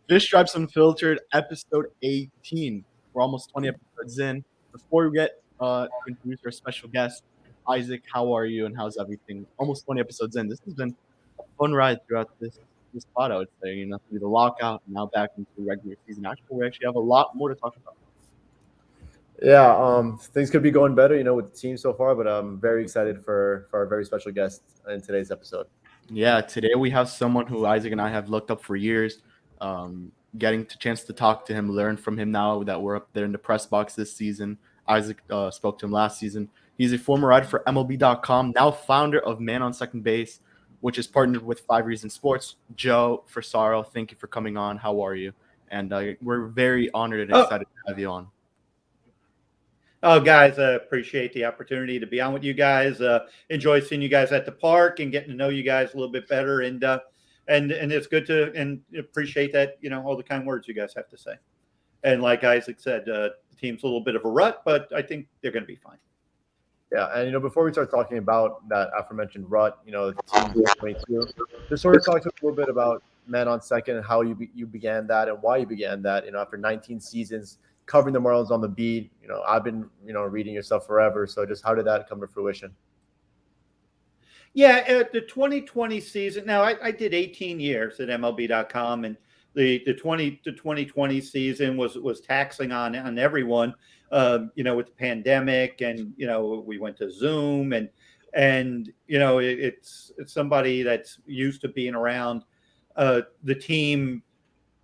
Fish Stripes Unfiltered, episode 18. We're almost 20 episodes in. Before we get to introduce our special guest, Isaac, how are you and how's everything? Almost 20 episodes in. This has been a fun ride throughout this pod, I would say. Through the lockout, now back into the regular season. Actually, we actually have a lot more to talk about. Yeah, things could be going better, with the team so far, but I'm very excited for our very special guest in today's episode. Yeah, today we have someone who Isaac and I have looked up for years. Getting the chance to talk to him, learn from him now that we're up there in the press box this season. Isaac spoke to him last season. He's a former writer for MLB.com, now founder of Man on Second Base, which is partnered with 5 Reasons Sports. Joe Frisaro, thank you for coming on. How are you? And we're very honored and Oh, excited to have you on. guys, I appreciate the opportunity to be on with you guys. Enjoy seeing you guys at the park and getting to know you guys a little bit better. And it's good to and appreciate that all the kind words you guys have to say. And like Isaac said, the team's a little bit of a rut, but I think they're going to be fine. Yeah, and before we start talking about that aforementioned rut, the team 22, just sort of talk to us a little bit about Men on Second and how you began that and why you began that. After 19 seasons covering the Marlins on the beat, I've been reading your stuff forever. So just how did that come to fruition? Yeah, the 2020 season. Now, I did 18 years at MLB.com, and the 2020 season was taxing on everyone. With the pandemic, and we went to Zoom, and it's somebody that's used to being around the team,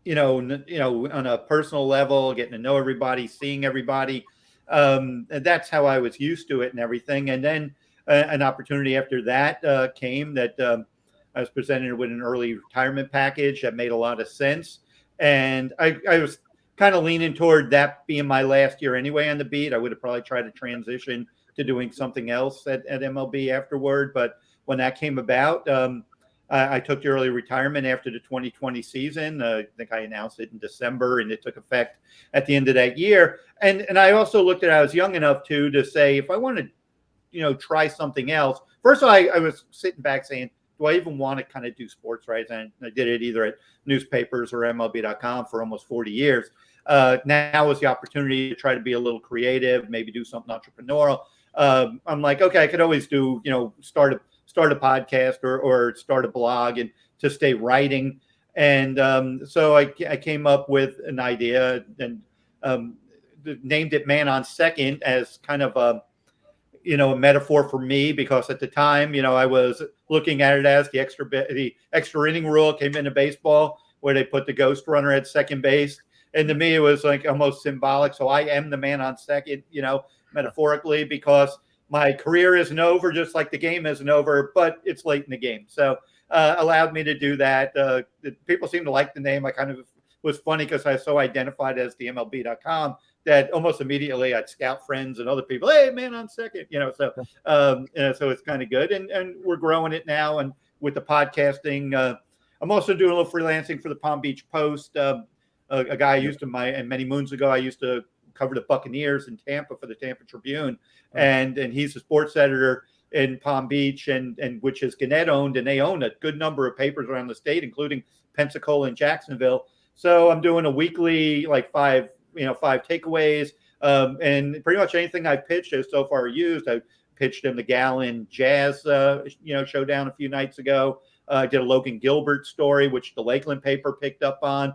on a personal level, getting to know everybody, seeing everybody. And that's how I was used to it and everything. And then an opportunity after that came that I was presented with an early retirement package that made a lot of sense. And I was kind of leaning toward that being my last year anyway on the beat. I would have probably tried to transition to doing something else at MLB afterward. But when that came about, I took the early retirement after the 2020 season. I think I announced it in December, and it took effect at the end of that year. And I also looked at it, I was young enough to say, if I wanted to, try something else. First of all, I was sitting back saying, do I even want to kind of do sports rights? And I did it either at newspapers or MLB.com for almost 40 years. Now was the opportunity to try to be a little creative, maybe do something entrepreneurial. I'm like, okay, I could always do, start a podcast or start a blog and to stay writing. And so I came up with an idea and named it Man on Second as kind of a metaphor for me, because at the time, I was looking at it as the extra inning rule came into baseball where they put the ghost runner at second base. And to me, it was like almost symbolic. So I am the man on second, metaphorically, because my career isn't over, just like the game isn't over, but it's late in the game. So allowed me to do that. People seem to like the name. I kind of was funny because I was so identified as the MLB.com that almost immediately I'd scout friends and other people, hey, man on second, so it's kind of good. And we're growing it now. And with the podcasting, I'm also doing a little freelancing for the Palm Beach Post. A guy I used to many moons ago, I used to cover the Buccaneers in Tampa for the Tampa Tribune. And he's a sports editor in Palm Beach, and which is Gannett owned, and they own a good number of papers around the state, including Pensacola and Jacksonville. So I'm doing a weekly, like five takeaways, and pretty much anything I pitched has so far used. I pitched him the Gallon Jazz, showdown a few nights ago. I did a Logan Gilbert story, which the Lakeland paper picked up on.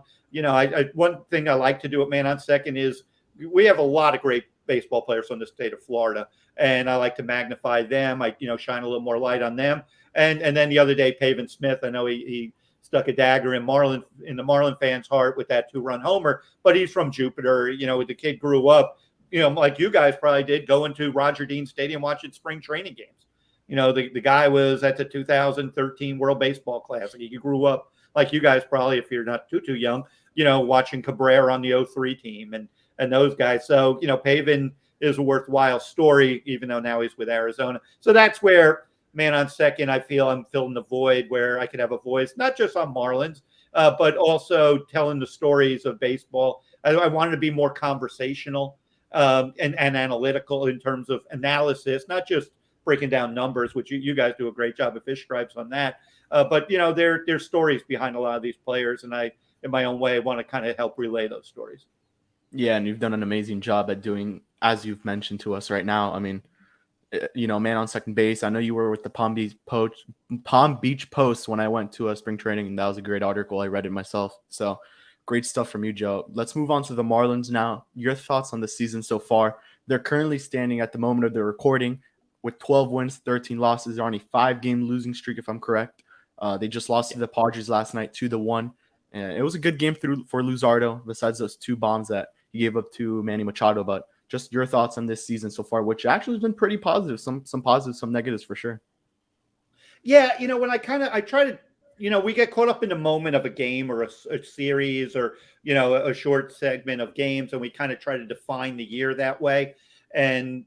One thing I like to do at Man on Second is we have a lot of great baseball players from the state of Florida, and I like to magnify them. I shine a little more light on them. And then the other day, Pavin Smith, I know he stuck a dagger in the Marlin fans' heart with that 2-run homer, but he's from Jupiter. The kid grew up, like you guys probably did, going to Roger Dean Stadium watching spring training games. The guy was at the 2013 World Baseball Classic. He grew up like you guys probably, if you're not too young, watching Cabrera on the 03 team and those guys. So, Pavin is a worthwhile story, even though now he's with Arizona. So that's where Man on Second, I feel I'm filling the void where I could have a voice, not just on Marlins, but also telling the stories of baseball. I wanted to be more conversational and analytical in terms of analysis, not just breaking down numbers, which you guys do a great job of Fish Stripes on that. But there's stories behind a lot of these players, and I, in my own way, want to kind of help relay those stories. Yeah, and you've done an amazing job at doing, as you've mentioned to us right now. I mean, man on second base. I know you were with the Palm Beach Post when I went to spring training, and that was a great article. I read it myself. So great stuff from you, Joe. Let's move on to the Marlins now. Your thoughts on the season so far? They're currently standing at the moment of the recording with 12 wins, 13 losses. They're on a 5-game losing streak, if I'm correct. They just lost to the Padres last night 2-1. And it was a good game for Luzardo, besides those 2 bombs that he gave up to Manny Machado. But just your thoughts on this season so far, which actually has been pretty positive. Some positives, some negatives for sure. Yeah, when I try to, we get caught up in the moment of a game or a series or, a short segment of games, and we kind of try to define the year that way. And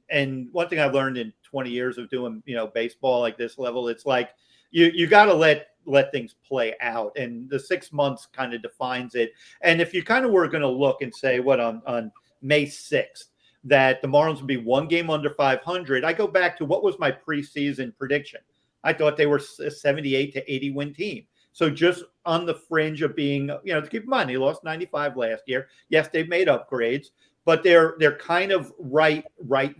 one thing I've learned in 20 years of doing, baseball like this level, it's like you got to let things play out, and the 6 months kind of defines it. And if you kind of were going to look and say what on May 6th, that the Marlins would be 1 game under 500, I go back to what was my preseason prediction. I thought they were a 78 to 80 win team. So just on the fringe of being, to keep in mind, they lost 95 last year. Yes, they've made upgrades, but they're kind of right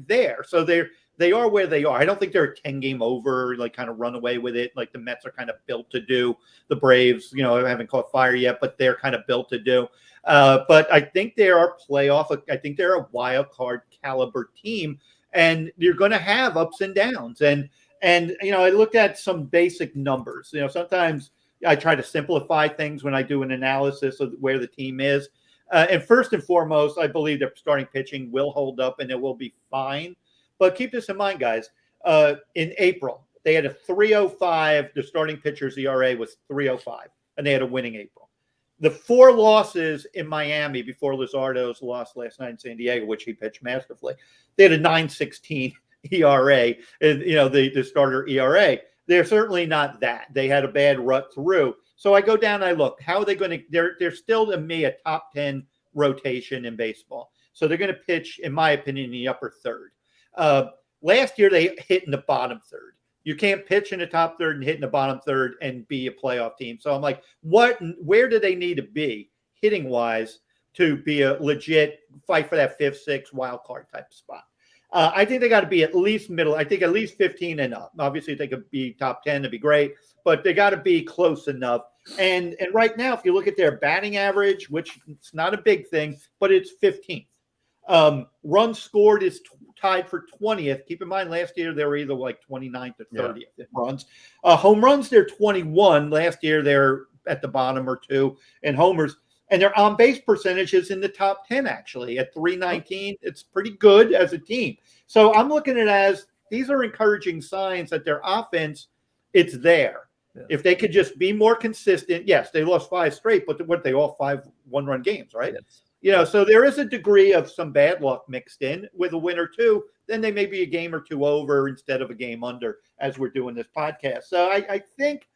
there. So they are where they are. I don't think they're a 10-game over, like kind of run away with it, like the Mets are kind of built to do. The Braves, haven't caught fire yet, but they're kind of built to do. But I think they are playoff. I think they're a wild card caliber team, and you're going to have ups and downs. And I looked at some basic numbers. Sometimes I try to simplify things when I do an analysis of where the team is. And first and foremost, I believe their starting pitching will hold up and it will be fine. But keep this in mind, guys. In April, they had a 3.05. The starting pitcher's ERA was 3.05, and they had a winning April. The 4 losses in Miami before Luzardo's loss last night in San Diego, which he pitched masterfully, they had a 9.16 ERA, the starter ERA. They're certainly not that. They had a bad rut through. So I go down and I look, how are they going to, they're still to me a top 10 rotation in baseball. So they're going to pitch, in my opinion, in the upper third. Last year they hit in the bottom third. You can't pitch in the top third and hit in the bottom third and be a playoff team. So I'm like, where do they need to be hitting wise to be a legit fight for that 5th, 6th wild card type spot? I think they got to be at least middle. I think at least 15 and up. Obviously, if they could be top 10, that'd be great. But they got to be close enough. And right now, if you look at their batting average, which it's not a big thing, but it's 15th. Runs scored is tied for 20th. Keep in mind, last year they were either like 29th or 30th in runs. Home runs, they're 21. Last year they're at the bottom or 2 in homers. And their on-base percentage is in the top 10, actually, at 319. It's pretty good as a team. So I'm looking at it as these are encouraging signs that their offense, it's there. Yeah. If they could just be more consistent. Yes, they lost 5 straight, but what they all 5 one-run games, right? Yes. So there is a degree of some bad luck mixed in with a win or 2. Then they may be a game or 2 over instead of a game under as we're doing this podcast. So I think,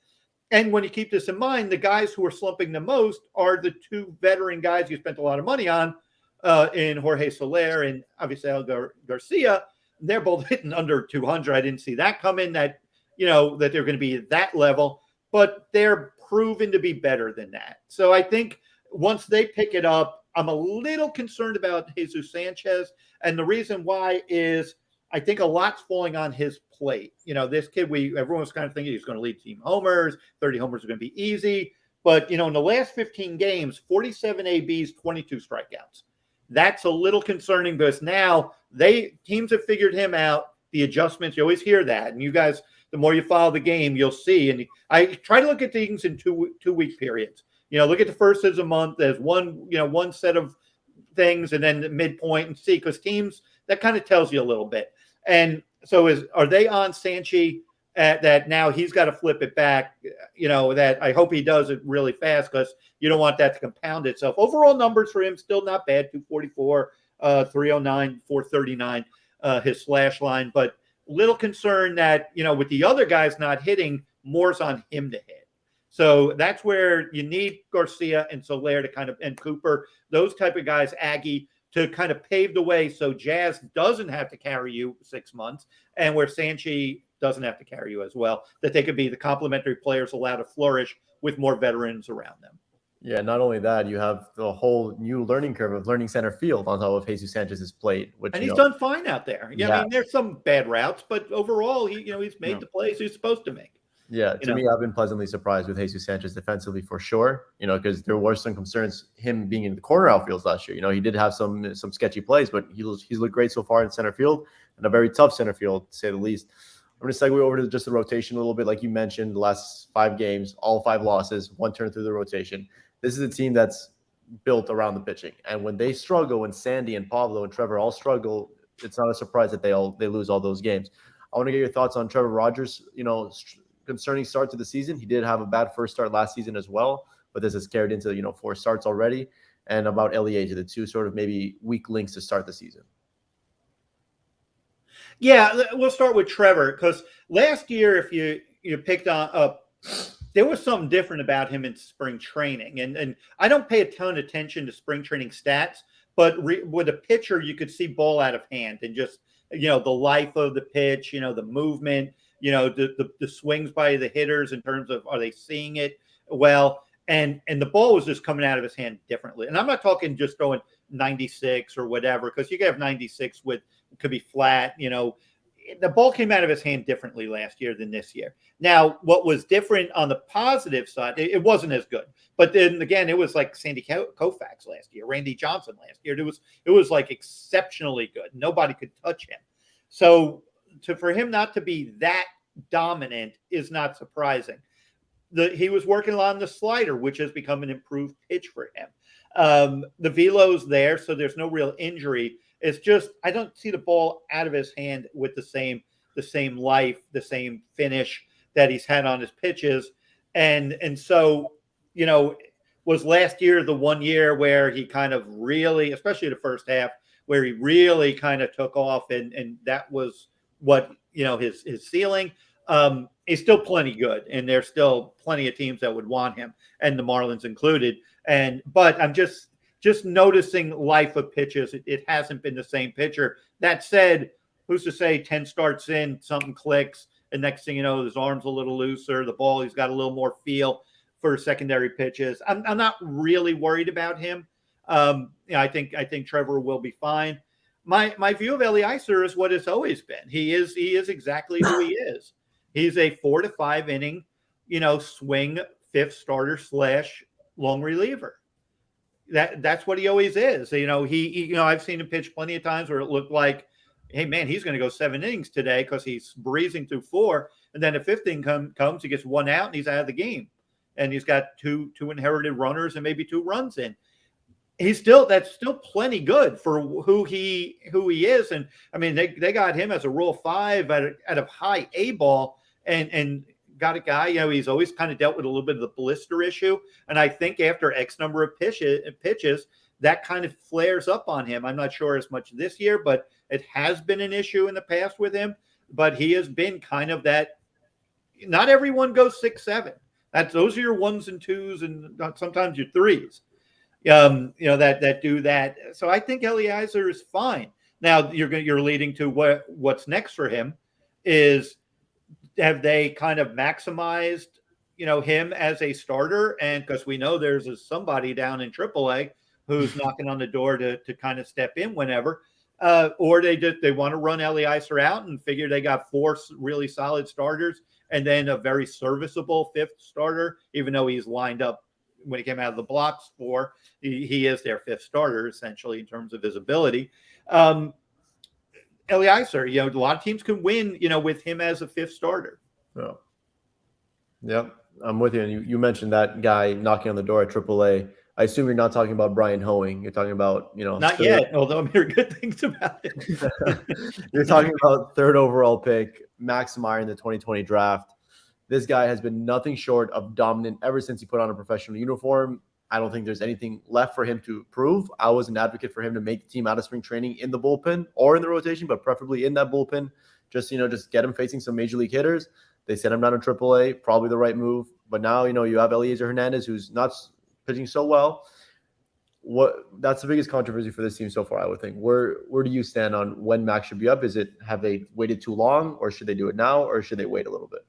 and when you keep this in mind, the guys who are slumping the most are the 2 veteran guys you spent a lot of money on in Jorge Soler and obviously Algar Garcia. They're both hitting under 200. I didn't see that come in, that they're going to be at that level, but they're proven to be better than that. So I think once they pick it up, I'm a little concerned about Jesus Sanchez. And the reason why is I think a lot's falling on his plate. This kid, everyone was kind of thinking he's going to lead team homers. 30 homers are going to be easy. But, in the last 15 games, 47 ABs, 22 strikeouts. That's a little concerning because now teams have figured him out. The adjustments, you always hear that. And you guys, the more you follow the game, you'll see. And I try to look at things in 2-week periods. Look at the first of the month as one set of things and then the midpoint and see, because teams, that kind of tells you a little bit. And so are they on Sanchi at that now he's got to flip it back, that I hope he does it really fast because you don't want that to compound itself. Overall numbers for him still not bad, 244, 309, 439, his slash line, but little concern that, with the other guys not hitting, more's on him to hit. So that's where you need Garcia and Soler to and Cooper, those type of guys, Aggie, to kind of pave the way so Jazz doesn't have to carry you 6 months, and where Sanchi doesn't have to carry you as well, that they could be the complementary players allowed to flourish with more veterans around them. Yeah, not only that, you have the whole new learning curve of learning center field on top of Jesus Sanchez's plate, which and he's done fine out there. Yeah, I mean, there's some bad routes, but overall, he's made the plays he's supposed to make. Yeah, to me, I've been pleasantly surprised with Jesus Sanchez defensively for sure. Because there were some concerns him being in the corner outfields last year. He did have some sketchy plays, but he's looked great so far in center field, and a very tough center field to say the least. I'm going to segue over to just the rotation a little bit, like you mentioned. The last 5 games, all 5 losses, 1 turn through the rotation. This is a team that's built around the pitching, and when they struggle, when Sandy and Pablo and Trevor all struggle, it's not a surprise that they lose all those games. I want to get your thoughts on Trevor Rogers. Concerning start to the season. He did have a bad first start last season as well, but this has carried into 4 starts already. And about Elieser, the 2 sort of maybe weak links to start the season. Yeah, we'll start with Trevor, because last year, if you picked up, there was something different about him in spring training. And I don't pay a ton of attention to spring training stats, but with a pitcher, you could see ball out of hand and just, the life of the pitch, the movement, the swings by the hitters in terms of, are they seeing it well? And the ball was just coming out of his hand differently. And I'm not talking just throwing 96 or whatever, because you could have 96 could be flat, the ball came out of his hand differently last year than this year. Now, what was different on the positive side, it wasn't as good. But then again, it was like Sandy Koufax last year, Randy Johnson last year. It was like exceptionally good. Nobody could touch him. So for him not to be that dominant is not surprising. He was working on the slider, which has become an improved pitch for him. The velo's there, so there's no real injury. It's just I don't see the ball out of his hand with the same life, the same finish that he's had on his pitches. And so, was last year the one year where he kind of really, especially the first half, where he really kind of took off, and that was what his ceiling. He's still plenty good, and there's still plenty of teams that would want him, and the Marlins included. But I'm just noticing life of pitches. It hasn't been the same pitcher. That said, who's to say 10 starts in, something clicks, and next thing you know, his arm's a little looser, the ball, he's got a little more feel for secondary pitches. I'm not really worried about him. I think Trevor will be fine. My view of Elieser is what it's always been. He is exactly who he is. He's a 4 to 5 inning, swing 5th starter / long reliever. That's what he always is. He I've seen him pitch plenty of times where it looked like, hey man, he's going to go 7 innings today because he's breezing through 4, and then the 5th inning comes, he gets 1 out and he's out of the game, and he's got two inherited runners and maybe 2 runs in. That's still plenty good for who he is. And I mean, they got him as a Rule 5 at a high A ball, and got a guy, he's always kind of dealt with a little bit of the blister issue. And I think after X number of pitches, that kind of flares up on him. I'm not sure as much this year, but it has been an issue in the past with him. But he has been kind of that. Not everyone goes 6-7. Those are your 1s and 2s, and sometimes your 3s. That do that. So I think Elieser is fine. Now you're leading to what's next for him is, have they kind of maximized, him as a starter? And because we know there's somebody down in AAA who's knocking on the door to kind of step in whenever, or they want to run Elieser out and figure they got 4 really solid starters and then a very serviceable 5th starter, even though he's lined up when he came out of the blocks for, he is their 5th starter essentially in terms of his ability. Elieser, a lot of teams can win, with him as a 5th starter. Oh. Yep, I'm with you. And you mentioned that guy knocking on the door at AAA. I assume you're not talking about Brian Hoeing. You're talking about, not yet, although I'm hearing good things about it. You're talking about 3rd overall pick, Max Meyer in the 2020 draft. This guy has been nothing short of dominant ever since he put on a professional uniform. I don't think there's anything left for him to prove. I was an advocate for him to make the team out of spring training in the bullpen or in the rotation, but preferably in that bullpen. Just get him facing some major league hitters. They said I'm not in AAA, probably the right move. But now, you have Elieser Hernandez, who's not pitching so well. that's the biggest controversy for this team so far, I would think. Where do you stand on when Max should be up? Have they waited too long, or should they do it now, or should they wait a little bit?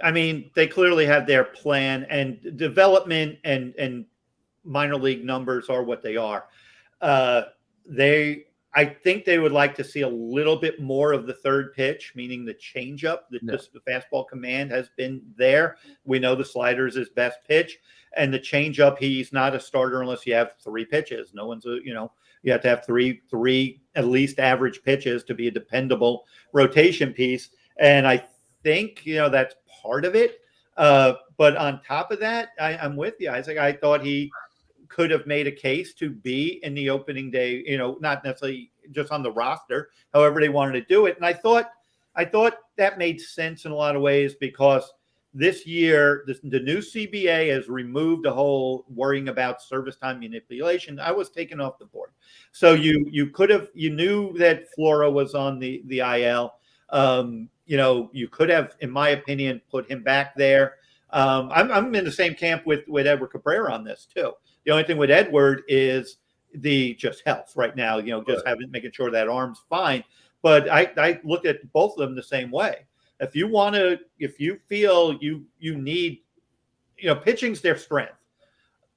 I mean, they clearly have their plan, and development and minor league numbers are what they are. I think they would like to see a little bit more of the third pitch, meaning the changeup. The fastball command has been there. We know the slider is his best pitch, and the changeup, he's not a starter unless you have three pitches. No one's you have to have three at least average pitches to be a dependable rotation piece. And I think that's part of it. But on top of that, I'm with you, Isaac. I thought he could have made a case to be in the opening day, not necessarily just on the roster, however they wanted to do it. And I thought that made sense in a lot of ways, because this year, the new CBA has removed the whole worrying about service time manipulation. I was taken off the board. So you knew that Flora was on the IL. You could have, in my opinion, put him back there. I'm in the same camp with Edward Cabrera on this too. The only thing with Edward is the just health right now, making sure that arm's fine. But I look at both of them the same way. If you feel you need, pitching's their strength.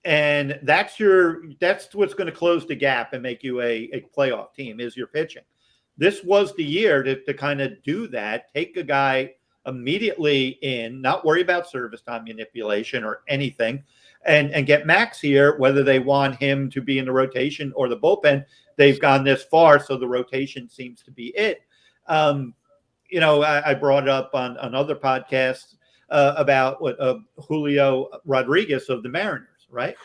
And that's what's going to close the gap and make you a playoff team, is your pitching. This was the year to kind of do that, take a guy immediately in, not worry about service time manipulation or anything, and get Max here, whether they want him to be in the rotation or the bullpen. They've gone this far, so the rotation seems to be it. I brought it up on other podcasts about Julio Rodriguez of the Mariners, right?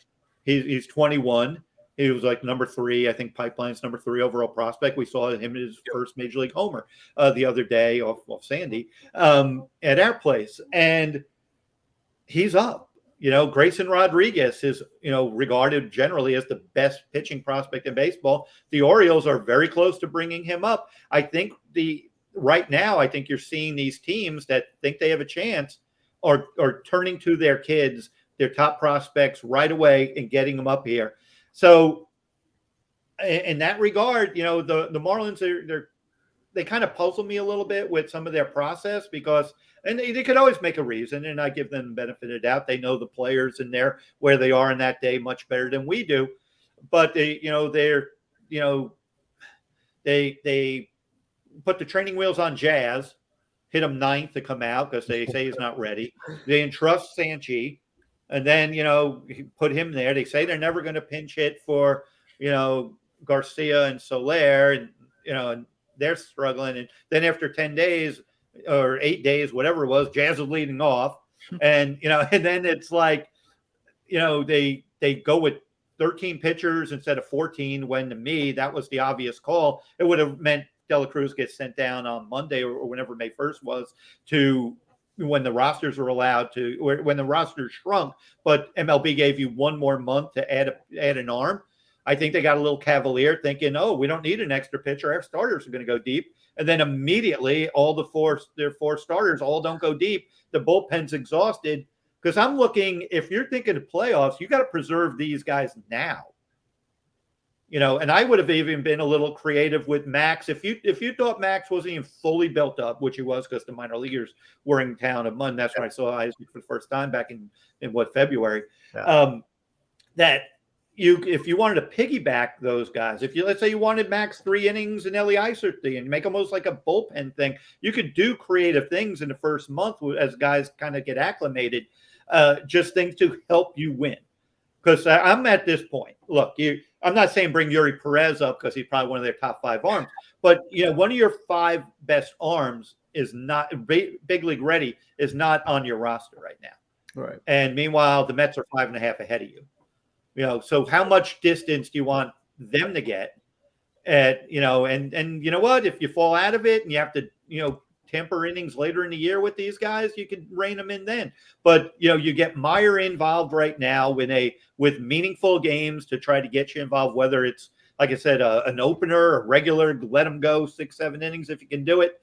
He's 21. He was like number 3, I think Pipeline's number 3 overall prospect. We saw him in his first major league homer the other day off Sandy at our place. And he's up. Grayson Rodriguez is, regarded generally as the best pitching prospect in baseball. The Orioles are very close to bringing him up. I think right now, I think you're seeing these teams that think they have a chance are turning to their kids, their top prospects right away and getting them up here. So in that regard, the Marlins they kind of puzzle me a little bit with some of their process, because they could always make a reason, and I give them the benefit of the doubt. They know the players in there where they are in that day much better than we do. But they put the training wheels on Jazz, hit him 9th to come out because they say he's not ready. They entrust Sanchi, and then put him there. They say they're never going to pinch hit for Garcia and Soler, and and they're struggling. And then after 10 days or 8 days, whatever it was, Jazz was leading off, and and then it's like they go with 13 pitchers instead of 14, when to me that was the obvious call. It would have meant De La Cruz gets sent down on Monday or whenever May 1st was, to when the rosters were allowed to, when the roster shrunk, but MLB gave you one more month to add an arm. I think they got a little cavalier, thinking, oh, we don't need an extra pitcher. Our starters are going to go deep. And then immediately all their four starters all don't go deep. The bullpen's exhausted. Because I'm looking, if you're thinking of playoffs, you got to preserve these guys now. And I would have even been a little creative with Max. If you thought Max wasn't even fully built up, which he was because the minor leaguers were in town a month. That's when I saw Isaac for the first time back in February. Yeah. If you wanted to piggyback those guys, let's say you wanted Max 3 innings and Elieser 3 and make almost like a bullpen thing, you could do creative things in the first month as guys kind of get acclimated, just things to help you win. Because I'm at this point. Look, I'm not saying bring Yuri Perez up because he's probably one of their top 5 arms, but one of your 5 best arms is not big league ready, is not on your roster right now. Right. And meanwhile, the Mets are 5.5 ahead of you. So how much distance do you want them to get? And you know what? If you fall out of it and you have to, temper innings later in the year with these guys, you can rein them in then. But you get Meyer involved right now with meaningful games to try to get you involved. Whether it's, like I said, an opener, a regular, let him go 6-7 innings if you can do it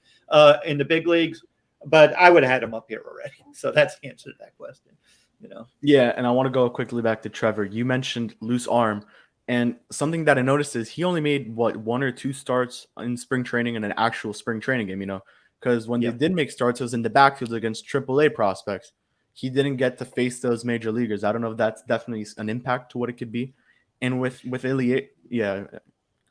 in the big leagues. But I would have had him up here already. So that's the answer to that question. Yeah, and I want to go quickly back to Trevor. You mentioned loose arm, and something that I noticed is he only made one or two starts in spring training and an actual spring training game. Because when they did make starts, it was in the backfield against AAA prospects. He didn't get to face those major leaguers. I don't know if that's definitely an impact to what it could be. And with Elliot, yeah,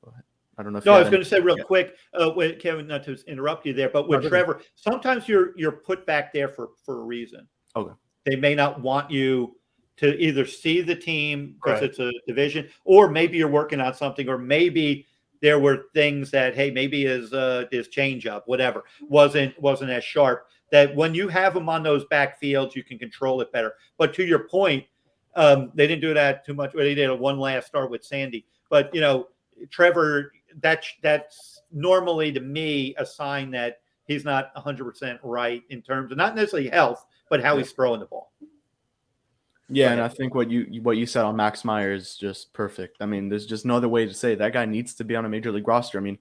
go ahead. I don't know if No, you I had was going to say real yeah. quick, Kevin, not to interrupt you there, but with No, Trevor, sometimes you're put back there for a reason. Okay. They may not want you to either see the team because Right. it's a division, or maybe you're working on something, or maybe there were things that, hey, maybe his change up, whatever, wasn't as sharp. That when you have them on those backfields, you can control it better. But to your point, they didn't do that too much. Well, they did a one last start with Sandy, but Trevor, that's normally to me a sign that he's not 100% right in terms of not necessarily health, but how he's throwing the ball. Yeah, and I think what you said on Max Meyer is just perfect. I mean, there's just no other way to say it. That guy needs to be on a major league roster. I mean,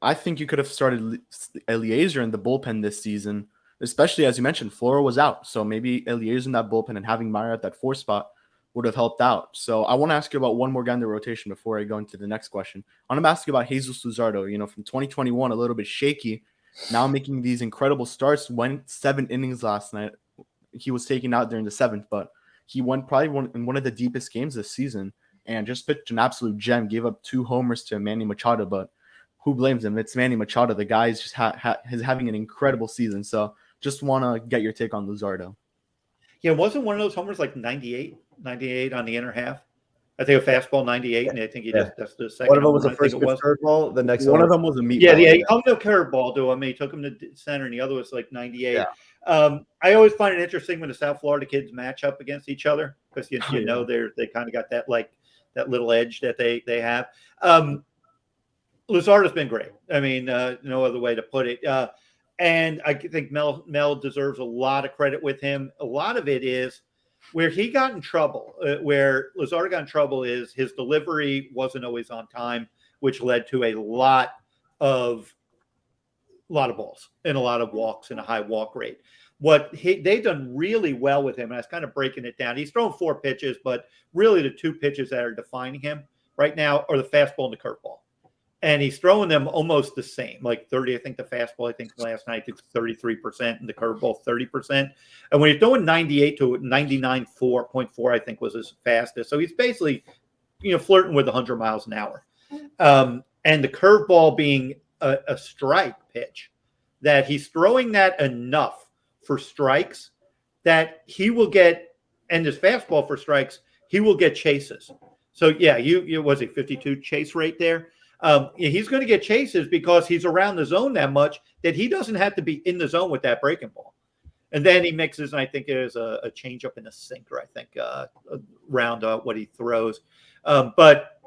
I think you could have started Elieser in the bullpen this season, especially as you mentioned, Flora was out. So maybe Elieser in that bullpen and having Meyer at that 4 spot would have helped out. So I want to ask you about one more guy in the rotation before I go into the next question. I want to ask you about Jesús Luzardo. From 2021, a little bit shaky, now making these incredible starts. Went 7 innings last night. He was taken out during the 7th, but he went probably in one of the deepest games this season and just pitched an absolute gem. Gave up 2 homers to Manny Machado, but who blames him? It's Manny Machado. The guy is just is having an incredible season. So just want to get your take on Luzardo. Yeah, wasn't one of those homers like 98 on the inner half? I think a fastball 98, and I think that's the second. One of them was home a run, first pitch curveball. The next one of them was a meatball. Yeah, he hung the curveball to him. He took him to center, and the other was like 98. Yeah. I always find it interesting when the South Florida kids match up against each other because they kind of got that that little edge that they have. Luzardo's been great. I mean, no other way to put it. And I think Mel deserves a lot of credit with him. A lot of it is where he got in trouble, where Luzardo got in trouble is his delivery wasn't always on time, which led to a lot of balls and a lot of walks and a high walk rate. They've done really well with him, and I was kind of breaking it down. He's thrown 4 pitches, but really the 2 pitches that are defining him right now are the fastball and the curveball. And he's throwing them almost the same, like 30. I think the fastball, last night it's 33%, and the curveball 30%. And when you're throwing 98 to 99.4, I think was his fastest. So he's basically, flirting with 100 miles an hour. And the curveball being a strike pitch, that he's throwing that enough for strikes that he will get, and his fastball for strikes, he will get chases. So yeah, you was a 52 chase rate there. He's going to get chases because he's around the zone that much that he doesn't have to be in the zone with that breaking ball. And then he mixes, and I think there's a changeup and a sinker, I think, around what he throws. But,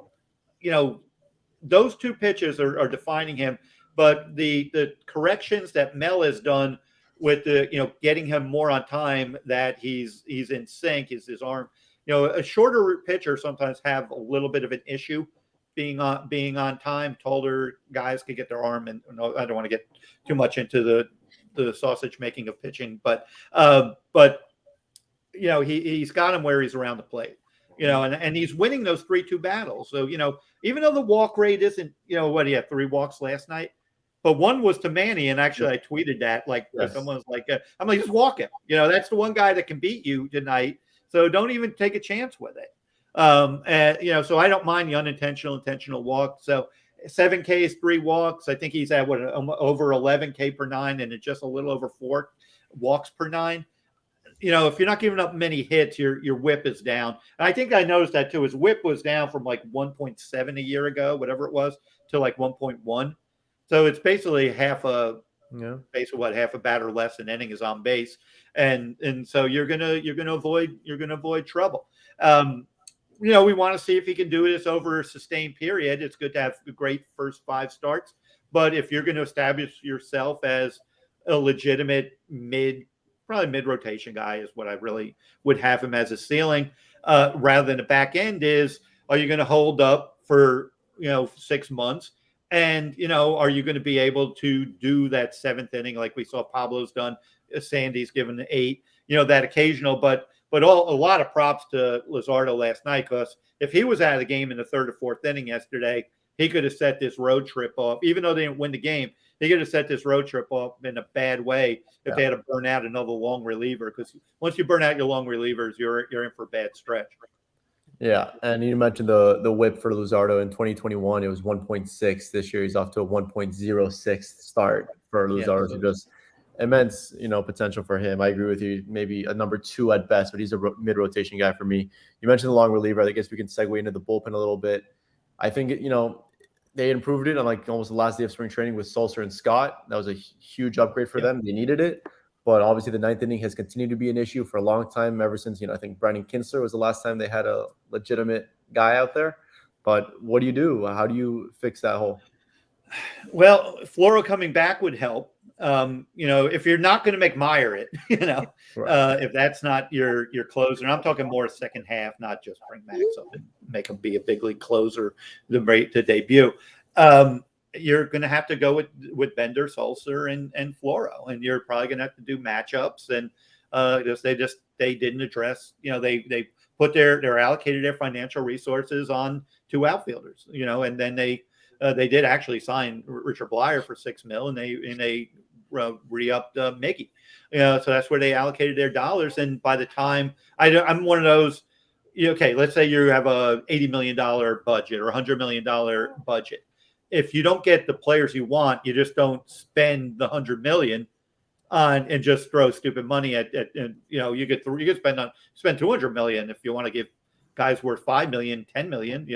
those 2 pitches are defining him. But the corrections that Mel has done with getting him more on time, that he's in sync, is his arm. A shorter pitcher sometimes have a little bit of an issue being on time. Taller guys could get their arm, and I don't want to get too much into the sausage making of pitching, but he's got him where he's around the plate, and he's winning those 3-2 battles. So even though the walk rate isn't, he had 3 walks last night, but one was to Manny, and actually I tweeted that someone was like, I'm like, just walk him. That's the one guy that can beat you tonight. So don't even take a chance with it. So I don't mind the intentional walk. So 7 Ks, 3 walks. I think he's at over 11 K per 9, and it's just a little over 4 walks per 9. If you're not giving up many hits, your whip is down. And I think I noticed that too. His whip was down from like 1.7 a year ago, whatever it was, to like 1.1. So it's basically half a batter less an inning is on base, and so you're gonna avoid trouble. We want to see if he can do this over a sustained period. It's good to have a great first 5 starts, but if you're going to establish yourself as a legitimate probably mid-rotation guy is what I really would have him as a ceiling, rather than a back end are you going to hold up for 6 months? And, are you going to be able to do that 7th inning like we saw Pablo's done, Sandy's given 8, that occasional, but But a lot of props to Luzardo last night, because if he was out of the game in the third or fourth inning yesterday, he could have set this road trip off. Even though they didn't win the game, he could have set this road trip off in a bad way if they had to burn out another long reliever. Because once you burn out your long relievers, you're in for a bad stretch. Yeah, and you mentioned the whip for Luzardo in 2021. It was 1.6. This year, he's off to a 1.06 start for Luzardo. So just immense, potential for him. I agree with you. Maybe a number 2 at best, but he's a mid-rotation guy for me. You mentioned the long reliever. I guess we can segue into the bullpen a little bit. I think, they improved it on like almost the last day of spring training with Sulser and Scott. That was a huge upgrade for them. They needed it. But obviously the 9th inning has continued to be an issue for a long time, ever since, I think Brandon Kinsler was the last time they had a legitimate guy out there. But what do you do? How do you fix that hole? Well, Floro coming back would help. If you're not going to make Meyer it, right. If that's not your closer, and I'm talking more second half, not just bring Max up and make him be a big league closer to debut. You're going to have to go with Bender, Sulser, and Floro, and you're probably going to have to do matchups. And they didn't address. They put their allocated their financial resources on 2 outfielders. And then they did actually sign Richard Blyer for $6 million, and they re-upped Mickey. So that's where they allocated their dollars. And by the time I'm one of those. Okay, let's say you have a $80 million budget or $100 million budget. If you don't get the players you want, you just don't spend the $100 million on and just throw stupid money at you could spend $200 million if you want to give guys worth $5 million, $10 million,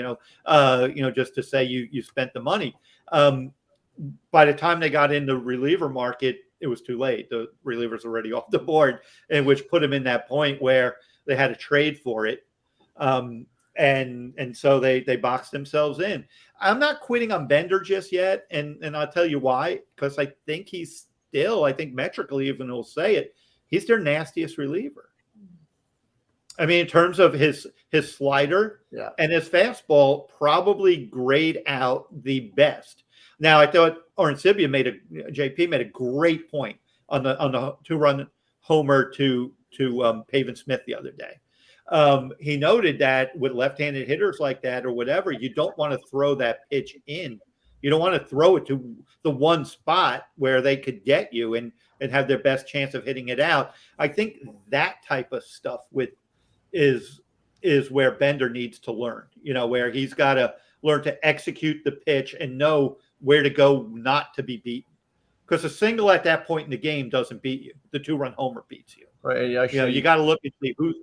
just to say you spent the money. By the time they got in the reliever market, it was too late. The relievers already off the board, and which put them in that point where they had to trade for it. And so they boxed themselves in. I'm not quitting on Bender just yet, and I'll tell you why. Because I think he's still, metrically, even he'll say it, he's their nastiest reliever. I mean, in terms of his slider and his fastball, probably grade out the best. Now, I thought JP made a great point on the 2-run homer to Pavin Smith the other day. He noted that with left-handed hitters like that or whatever, you don't want to throw that pitch in. You don't want to throw it to the one spot where they could get you and have their best chance of hitting it out. I think that type of stuff is where Bender needs to learn, where he's got to learn to execute the pitch and know where to go not to be beaten. Because a single at that point in the game doesn't beat you. The 2-run homer beats you. Right. Actually, you got to look and see who,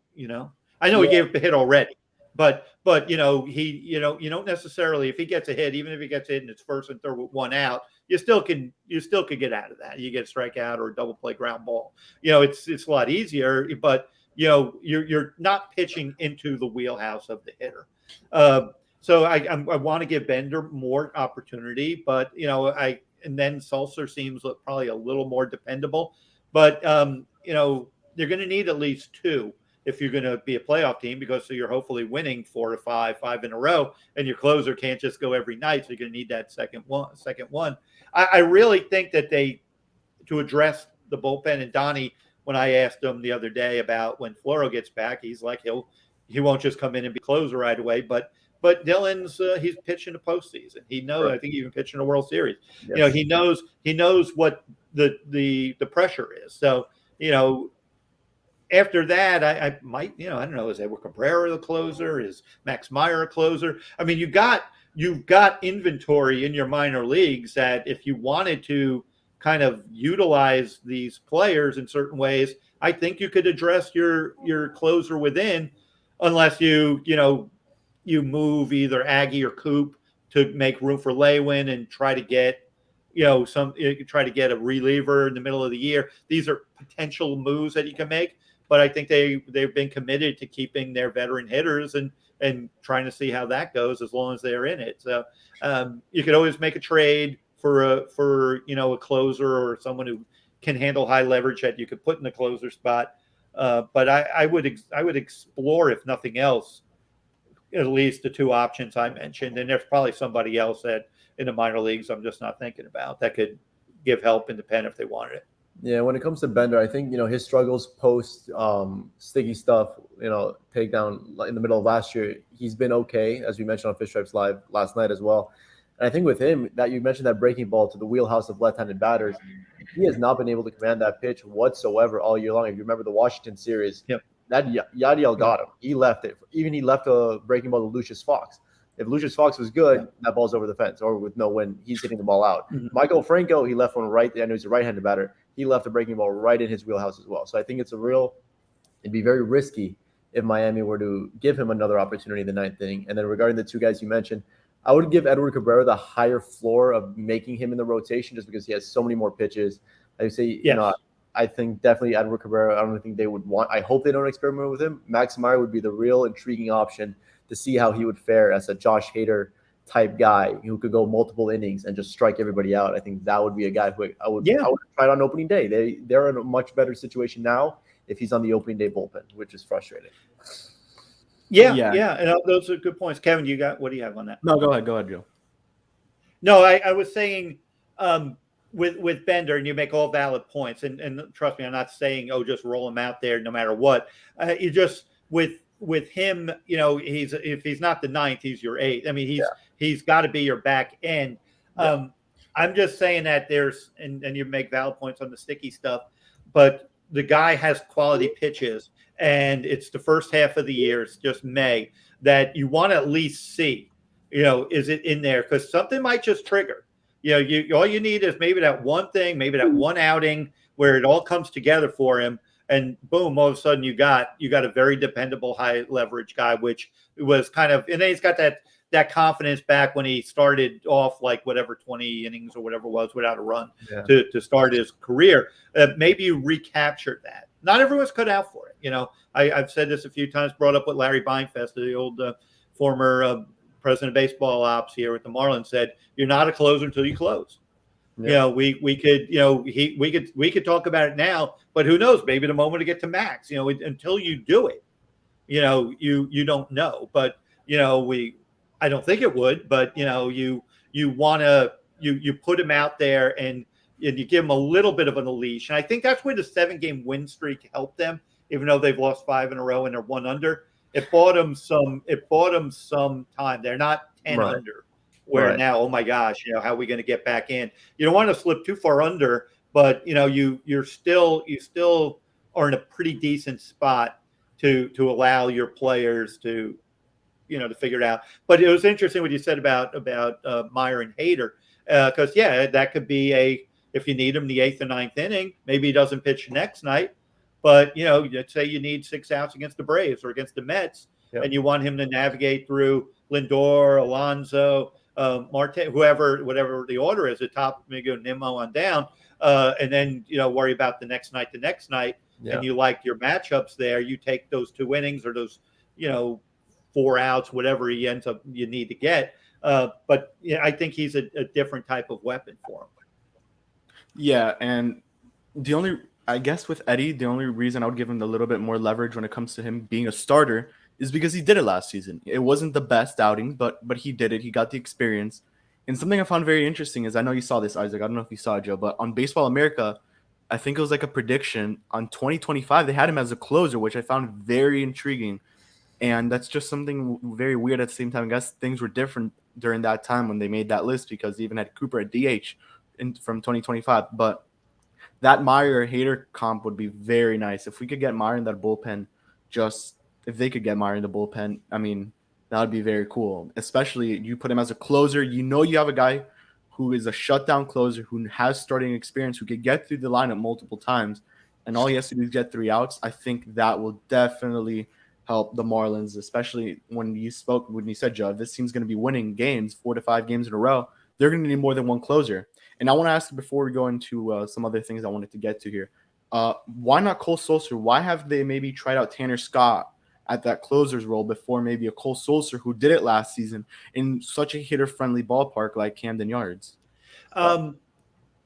I know he gave up a hit already, but he, you don't necessarily, if he gets a hit, even if he gets a hit and it's first and third with 1 out, you still can get out of that. You get a strikeout or a double play ground ball. It's a lot easier, but you're not pitching into the wheelhouse of the hitter. So I want to give Bender more opportunity, but and then Sulser seems probably a little more dependable, but you're going to need at least 2 if you're going to be a playoff team, because you're hopefully winning 4 to 5 in a row, and your closer can't just go every night. So you're going to need that second one. I really think that to address the bullpen, and Donnie, when I asked him the other day about when Floro gets back, he's like, he won't just come in and be closer right away, but Dylan's he's pitching a postseason. He knows. Right. I think even pitching a World Series. Yes. He knows what the pressure is. So after that, I might I don't know, is Edward Cabrera the closer? Is Max Meyer a closer? I mean, you've got inventory in your minor leagues that if you wanted to kind of utilize these players in certain ways, I think you could address your closer within, unless you move either Aggie or Coop to make room for Lewin and try to get a reliever in the middle of the year. These are potential moves that you can make, but I think they've been committed to keeping their veteran hitters and trying to see how that goes as long as they're in it. So you could always make a trade for a closer or someone who can handle high leverage that you could put in the closer spot. But I would explore, if nothing else, at least the 2 options I mentioned. And there's probably somebody else that in the minor leagues I'm just not thinking about that could give help in the pen if they wanted it. Yeah, when it comes to Bender, I think his struggles post sticky stuff, takedown in the middle of last year, he's been okay, as we mentioned on Fish Stripes Live last night as well. And I think with him, that you mentioned that breaking ball to the wheelhouse of left-handed batters, he has not been able to command that pitch whatsoever all year long. If you remember the Washington series, Yep. that Yadiel got him. He left it. Even he left a breaking ball to Lucius Fox. If Lucius Fox was good, that ball's over the fence, or with no win, he's hitting the ball out. Mhm. Michael Franco, he left one right. I know he's a right-handed batter. He left a breaking ball right in his wheelhouse as well. So I think it'd be very risky if Miami were to give him another opportunity in the ninth inning. And then regarding the two guys you mentioned, I would give Edward Cabrera the higher floor of making him in the rotation just because he has so many more pitches. I would say, Yes. I think definitely Edward Cabrera, I don't think they would want – I hope they don't experiment with him. Max Meyer would be the real intriguing option to see how he would fare as a Josh Hader type guy who could go multiple innings and just strike everybody out. I think that would be a guy who I would try it on opening day. They're in a much better situation now if he's on the opening day bullpen, which is frustrating. Yeah. And those are good points. Kevin, what do you have on that? No, go ahead, Joe. No, I was saying with Bender, and you make all valid points, and trust me, I'm not saying just roll him out there no matter what. You just with him, if he's not the ninth, he's your eighth. I mean, he's got to be your back end. I'm just saying that there's and you make valid points on the sticky stuff, but the guy has quality pitches, and it's the first half of the year. It's just May that you want to at least see, is it in there? Because something might just trigger. All you need is maybe that one thing, maybe that one outing where it all comes together for him, and boom, all of a sudden you got a very dependable high leverage guy, which was kind of, and then he's got that confidence back when he started off like 20 innings or whatever it was without a run to start his career. Maybe you recaptured that. Not everyone's cut out for it. I've said this a few times, brought up with Larry Beinfest, the old former president of baseball ops here with the Marlins, said, "You're not a closer until you close." Yeah. We could talk about it now, but who knows? Maybe the moment to get to Max, until you do it, you don't know. But I don't think it would. But you want to you put him out there and you give him a little bit of a leash, and I think that's where the 7-game win streak helped them, even though they've lost 5 in a row and they're 1 under. It bought them some time. They're not 10 under. Where now, oh my gosh, how are we going to get back in? You don't want to slip too far under, but you still are in a pretty decent spot to allow your players to to figure it out. But it was interesting what you said about Meyer and Hader, because that could be if you need him the 8th or 9th inning, maybe he doesn't pitch next night, but let's say you need 6 outs against the Braves or against the Mets, and you want him to navigate through Lindor, Alonso, Marte, whatever the order is, the top, maybe go Nimmo on down, and then worry about the next night. And you like your matchups there. You take those 2 innings or those 4 outs, whatever he ends up you need to get. But I think he's a different type of weapon for him. Yeah, and I guess with Eddie, the only reason I would give him a little bit more leverage when it comes to him being a starter is because he did it last season. It wasn't the best outing, but he did it. He got the experience. And something I found very interesting is, I know you saw this, Isaac. I don't know if you saw it, Joe, but on Baseball America, I think it was like a prediction on 2025. They had him as a closer, which I found very intriguing. And that's just something very weird at the same time. I guess things were different during that time when they made that list, because they even had Cooper at DH from 2025. But that Meyer Hader comp would be very nice. If we could get Meyer in that bullpen, if they could get Meyer in the bullpen, I mean, that would be very cool. Especially you put him as a closer. You have a guy who is a shutdown closer, who has starting experience, who could get through the lineup multiple times, and all he has to do is get 3 outs. I think that will definitely help the Marlins, especially when you said, Joe, this team's going to be winning games, 4 to 5 games in a row. They're going to need more than one closer. And I want to ask, before we go into some other things I wanted to get to here, why not Cole Sulser? Why have they maybe tried out Tanner Scott at that closer's role before maybe a Cole Sulser who did it last season in such a hitter-friendly ballpark like Camden Yards?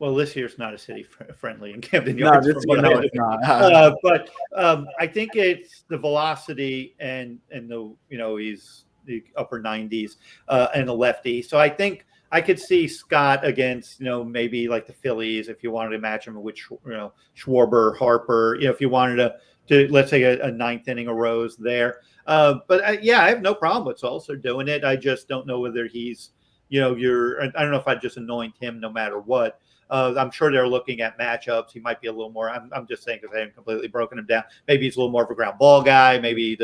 Well, this year's not a city friendly in Camden Yards. It's not. But I think it's the velocity and the he's the upper 90s and the lefty. So I think I could see Scott against, maybe like the Phillies, if you wanted to match him with, Schwarber, Harper, if you wanted to let's say a ninth inning arose there. But I have no problem with Sulser doing it. I just don't know whether he's, I don't know if I'd just anoint him no matter what. I'm sure they're looking at matchups. He might be a little more. I'm just saying because I haven't completely broken him down. Maybe he's a little more of a ground ball guy. Maybe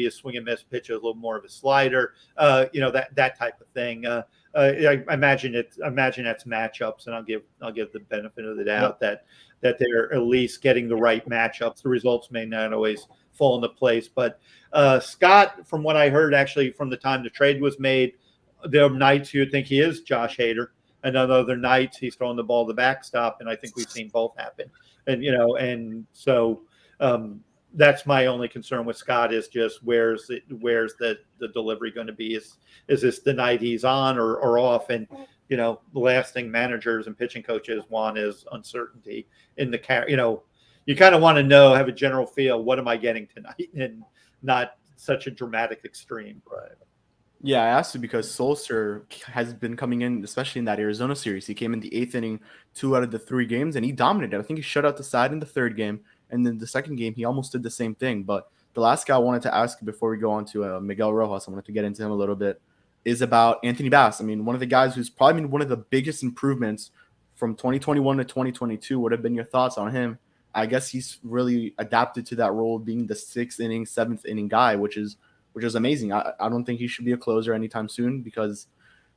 a swing and miss pitch is a little more of a slider. That type of thing. I imagine that's matchups, and I'll give the benefit of the doubt that they're at least getting the right matchups. The results may not always fall into place, but Scott, from what I heard, actually from the time the trade was made, there are nights you would think he is Josh Hader. And on other nights, he's throwing the ball to the backstop, and I think we've seen both happen. And so that's my only concern with Scott is just where's the delivery going to be? Is this the night he's on or off? And the last thing managers and pitching coaches want is uncertainty in the you kind of want to have a general feel. What am I getting tonight? And not such a dramatic extreme. Right. Yeah, I asked you because Sulser has been coming in, especially in that Arizona series. He came in the 8th inning, 2 out of the 3 games, and he dominated. I think he shut out the side in the 3rd game, and then the 2nd game, he almost did the same thing. But the last guy I wanted to ask before we go on to Miguel Rojas, I wanted to get into him a little bit, is about Anthony Bass. I mean, one of the guys who's probably been one of the biggest improvements from 2021 to 2022. What have been your thoughts on him? I guess he's really adapted to that role, being the 6th inning, 7th inning guy, which is amazing. I don't think he should be a closer anytime soon because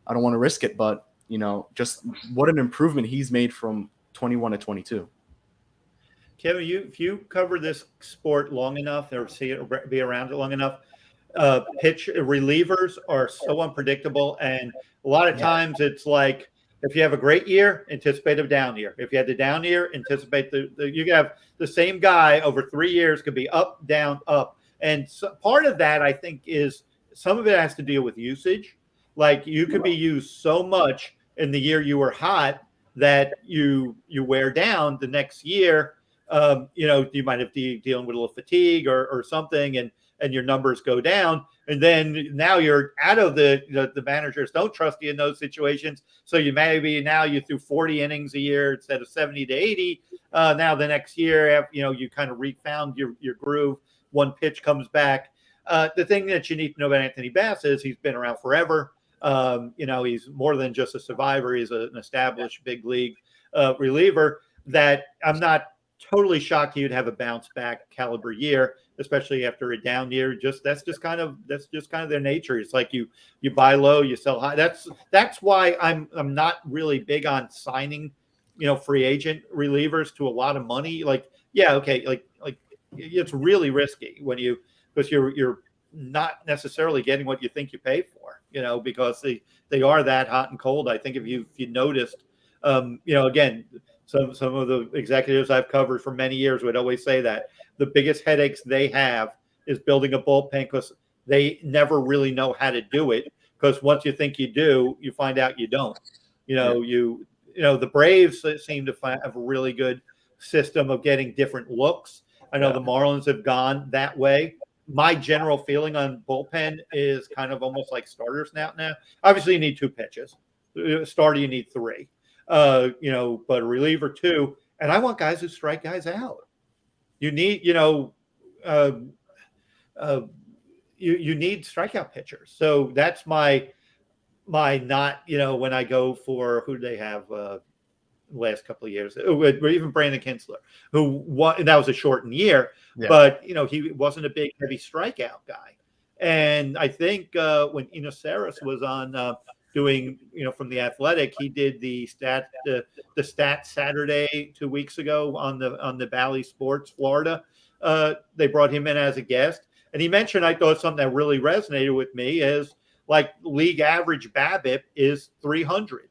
I don't want to risk it. But, just what an improvement he's made from 21 to 22. Kevin, if you cover this sport long enough or see it be around it long enough, pitch relievers are so unpredictable. And a lot of times it's like, if you have a great year, anticipate a down year. If you had the down year, anticipate you can have the same guy over 3 years could be up, down, up. And so part of that, I think, is some of it has to deal with usage. Like you could be used so much in the year you were hot that you wear down the next year. You might have dealing with a little fatigue or something, and your numbers go down. And then now you're out of the managers don't trust you in those situations. So you threw 40 innings a year instead of 70 to 80. Now the next year, you kind of refound your groove. One pitch comes back. The thing that you need to know about Anthony Bass is he's been around forever. He's more than just a survivor. He's an established big league reliever that I'm not totally shocked he'd have a bounce back caliber year, especially after a down year. That's just kind of their nature. It's like you buy low, you sell high. That's why I'm not really big on signing, free agent relievers to a lot of money. Like it's really risky because you're not necessarily getting what you think you pay for, because they are that hot and cold. I think if you noticed, again, some of the executives I've covered for many years would always say that the biggest headaches they have is building a bullpen because they never really know how to do it. Because once you think you do, you find out you don't. The Braves seem to have a really good system of getting different looks. I know the Marlins have gone that way. My general feeling on bullpen is kind of almost like starters now. Obviously, you need 2 pitches. Starter, you need 3. But a reliever 2. And I want guys who strike guys out. You need, you need strikeout pitchers. So that's my not, when I go for who do they have last couple of years, or even Brandon Kinsler, that was a shortened year, but he wasn't a big heavy strikeout guy. And I think when Saris was on doing from the Athletic, he did the stat Saturday 2 weeks ago on the Bally Sports Florida. They brought him in as a guest, and he mentioned, I thought something that really resonated with me is like league average BABIP is 300.